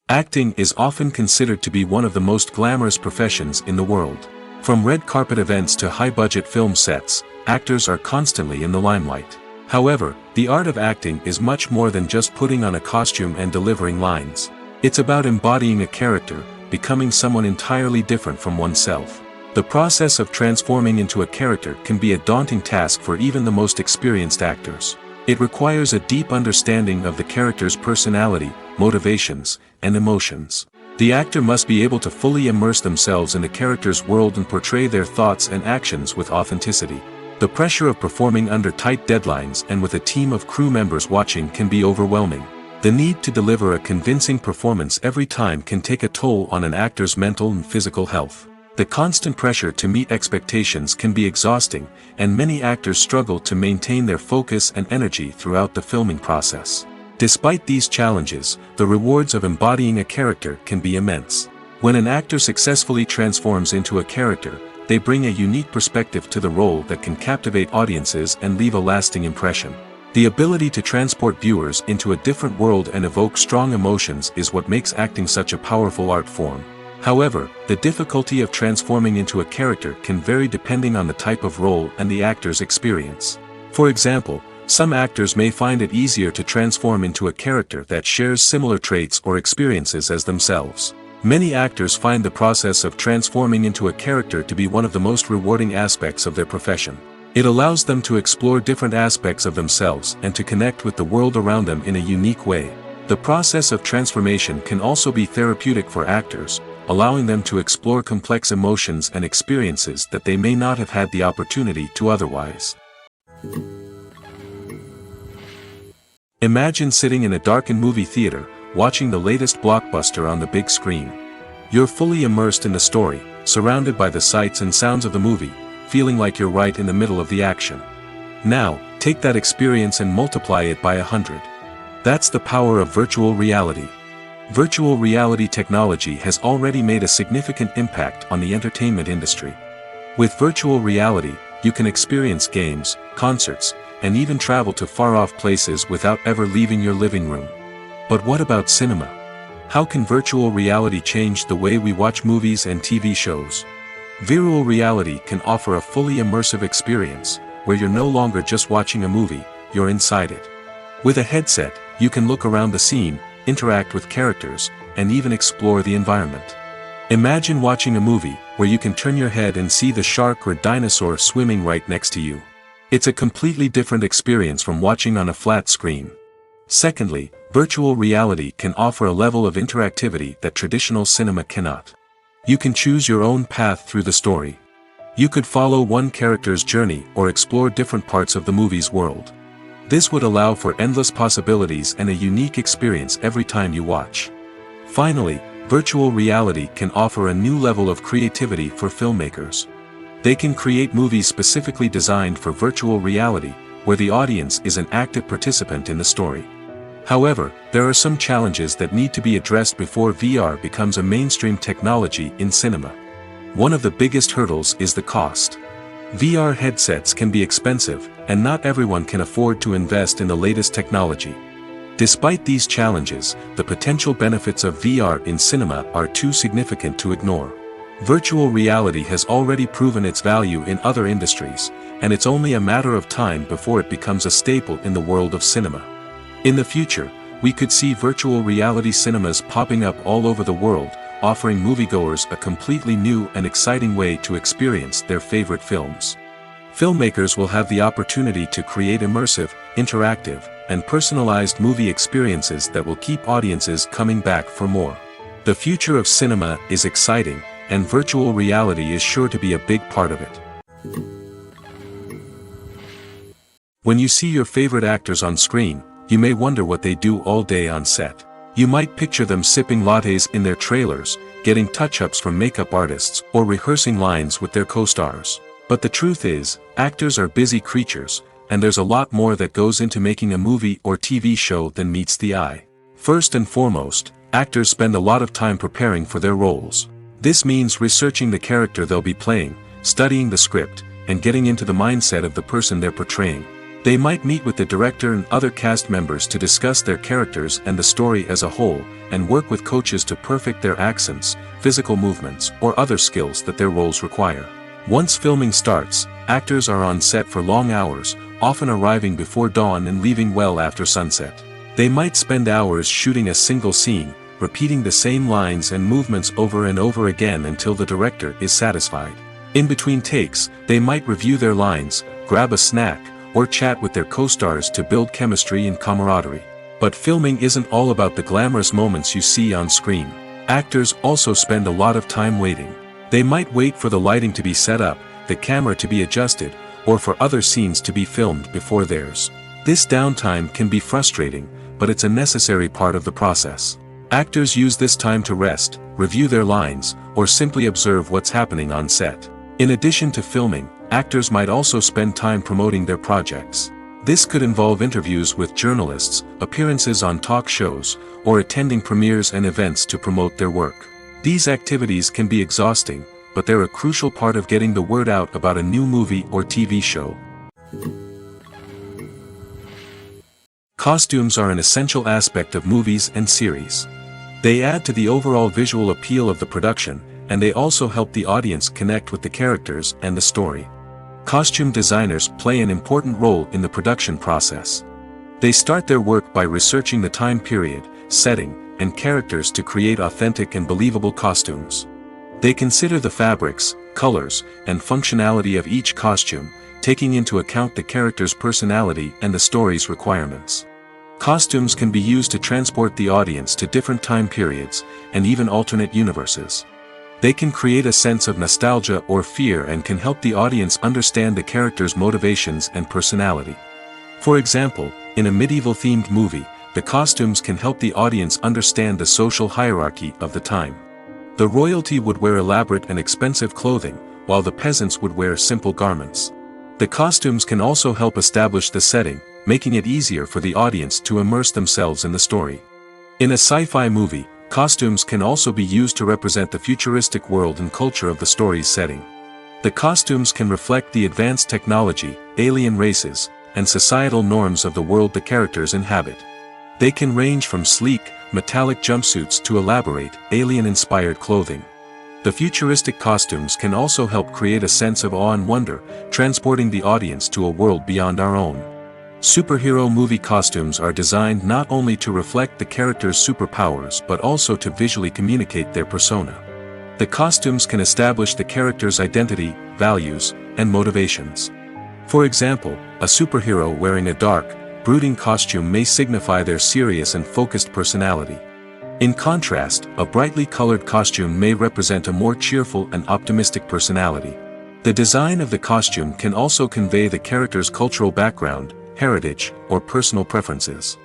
Acting is often considered to be one of the most glamorous professions in the world. From red carpet events to high-budget film sets, actors are constantly in the limelight. However, the art of acting is much more than just putting on a costume and delivering lines. It's about embodying a character, becoming someone entirely different from oneself. The process of transforming into a character can be a daunting task for even the most experienced actors. It requires a deep understanding of the character's personality, motivations, and emotions. The actor must be able to fully immerse themselves in the character's world and portray their thoughts and actions with authenticity. The pressure of performing under tight deadlines and with a team of crew members watching can be overwhelming. The need to deliver a convincing performance every time can take a toll on an actor's mental and physical health. The constant pressure to meet expectations can be exhausting, and many actors struggle to maintain their focus and energy throughout the filming process. Despite these challenges, the rewards of embodying a character can be immense. When an actor successfully transforms into a character, they bring a unique perspective to the role that can captivate audiences and leave a lasting impression. The ability to transport viewers into a different world and evoke strong emotions is what makes acting such a powerful art form. However, the difficulty of transforming into a character can vary depending on the type of role and the actor's experience. For example, some actors may find it easier to transform into a character that shares similar traits or experiences as themselves. Many actors find the process of transforming into a character to be one of the most rewarding aspects of their profession. It allows them to explore different aspects of themselves and to connect with the world around them in a unique way. The process of transformation can also be therapeutic for actors, allowing them to explore complex emotions and experiences that they may not have had the opportunity to otherwise. Imagine sitting in a darkened movie theater, watching the latest blockbuster on the big screen. You're fully immersed in the story, surrounded by the sights and sounds of the movie, feeling like you're right in the middle of the action. Now, take that experience and multiply it by 100. That's the power of virtual reality. Virtual reality technology has already made a significant impact on the entertainment industry. With virtual reality, you can experience games, concerts, and even travel to far-off places without ever leaving your living room. But what about cinema? How can virtual reality change the way we watch movies and TV shows? Virtual reality can offer a fully immersive experience, where you're no longer just watching a movie, you're inside it. With a headset, you can look around the scene, interact with characters, and even explore the environment. Imagine watching a movie where you can turn your head and see the shark or dinosaur swimming right next to you. It's a completely different experience from watching on a flat screen. Secondly, virtual reality can offer a level of interactivity that traditional cinema cannot. You can choose your own path through the story. You could follow one character's journey or explore different parts of the movie's world. This would allow for endless possibilities and a unique experience every time you watch. Finally, virtual reality can offer a new level of creativity for filmmakers. They can create movies specifically designed for virtual reality, where the audience is an active participant in the story. However, there are some challenges that need to be addressed before VR becomes a mainstream technology in cinema. One of the biggest hurdles is the cost. VR headsets can be expensive, and not everyone can afford to invest in the latest technology. Despite these challenges, the potential benefits of VR in cinema are too significant to ignore. Virtual reality has already proven its value in other industries, and it's only a matter of time before it becomes a staple in the world of cinema. In the future, we could see virtual reality cinemas popping up all over the world, offering moviegoers a completely new and exciting way to experience their favorite films. Filmmakers will have the opportunity to create immersive, interactive, and personalized movie experiences that will keep audiences coming back for more. The future of cinema is exciting, and virtual reality is sure to be a big part of it. When you see your favorite actors on screen, you may wonder what they do all day on set. You might picture them sipping lattes in their trailers, getting touch-ups from makeup artists, or rehearsing lines with their co-stars. But the truth is, actors are busy creatures, and there's a lot more that goes into making a movie or TV show than meets the eye. First and foremost, actors spend a lot of time preparing for their roles. This means researching the character they'll be playing, studying the script, and getting into the mindset of the person they're portraying. They might meet with the director and other cast members to discuss their characters and the story as a whole, and work with coaches to perfect their accents, physical movements, or other skills that their roles require. Once filming starts, actors are on set for long hours, often arriving before dawn and leaving well after sunset. They might spend hours shooting a single scene, repeating the same lines and movements over and over again until the director is satisfied. In between takes, they might review their lines, grab a snack, or chat with their co-stars to build chemistry and camaraderie. But filming isn't all about the glamorous moments you see on screen. Actors also spend a lot of time waiting. They might wait for the lighting to be set up, the camera to be adjusted, or for other scenes to be filmed before theirs. This downtime can be frustrating, but it's a necessary part of the process. Actors use this time to rest, review their lines, or simply observe what's happening on set. In addition to filming, actors might also spend time promoting their projects. This could involve interviews with journalists, appearances on talk shows, or attending premieres and events to promote their work. These activities can be exhausting, but they're a crucial part of getting the word out about a new movie or TV show. Costumes are an essential aspect of movies and series. They add to the overall visual appeal of the production, and they also help the audience connect with the characters and the story. Costume designers play an important role in the production process. They start their work by researching the time period, setting, and characters to create authentic and believable costumes. They consider the fabrics, colors, and functionality of each costume, taking into account the character's personality and the story's requirements. Costumes can be used to transport the audience to different time periods, and even alternate universes. They can create a sense of nostalgia or fear and can help the audience understand the character's motivations and personality. For example, in a medieval-themed movie, the costumes can help the audience understand the social hierarchy of the time. The royalty would wear elaborate and expensive clothing, while the peasants would wear simple garments. The costumes can also help establish the setting, making it easier for the audience to immerse themselves in the story. In a sci-fi movie, costumes can also be used to represent the futuristic world and culture of the story's setting. The costumes can reflect the advanced technology, alien races, and societal norms of the world the characters inhabit. They can range from sleek, metallic jumpsuits to elaborate, alien-inspired clothing. The futuristic costumes can also help create a sense of awe and wonder, transporting the audience to a world beyond our own. Superhero movie costumes are designed not only to reflect the character's superpowers but also to visually communicate their persona. The costumes can establish the character's identity, values, and motivations. For example, a superhero wearing a dark, brooding costume may signify their serious and focused personality. In contrast, a brightly colored costume may represent a more cheerful and optimistic personality. The design of the costume can also convey the character's cultural background, heritage, or personal preferences.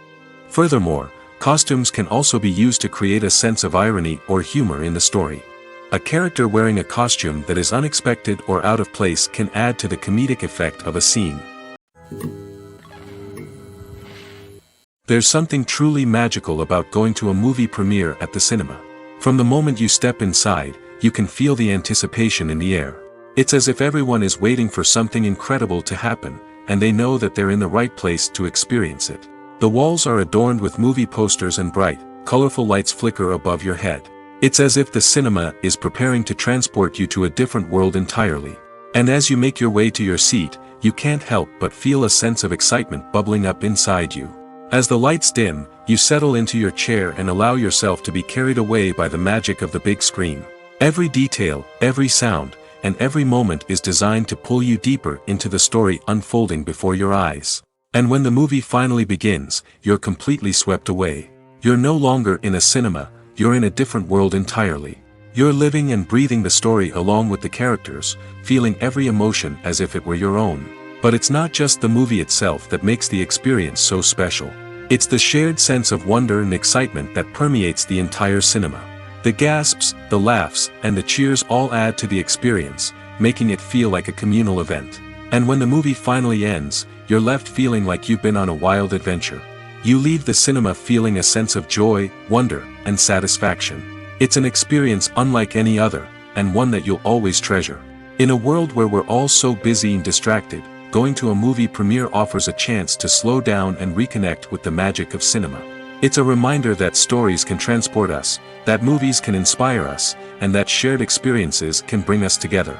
Furthermore, costumes can also be used to create a sense of irony or humor in the story. A character wearing a costume that is unexpected or out of place can add to the comedic effect of a scene. There's something truly magical about going to a movie premiere at the cinema. From the moment you step inside, you can feel the anticipation in the air. It's as if everyone is waiting for something incredible to happen, and they know that they're in the right place to experience it. The walls are adorned with movie posters and bright, colorful lights flicker above your head. It's as if the cinema is preparing to transport you to a different world entirely. And as you make your way to your seat, you can't help but feel a sense of excitement bubbling up inside you. As the lights dim, you settle into your chair and allow yourself to be carried away by the magic of the big screen. Every detail, every sound, and every moment is designed to pull you deeper into the story unfolding before your eyes. And when the movie finally begins, you're completely swept away. You're no longer in a cinema, you're in a different world entirely. You're living and breathing the story along with the characters, feeling every emotion as if it were your own. But it's not just the movie itself that makes the experience so special. It's the shared sense of wonder and excitement that permeates the entire cinema. The gasps, the laughs, and the cheers all add to the experience, making it feel like a communal event. And when the movie finally ends, you're left feeling like you've been on a wild adventure. You leave the cinema feeling a sense of joy, wonder, and satisfaction. It's an experience unlike any other, and one that you'll always treasure. In a world where we're all so busy and distracted, going to a movie premiere offers a chance to slow down and reconnect with the magic of cinema. It's a reminder that stories can transport us, that movies can inspire us, and that shared experiences can bring us together.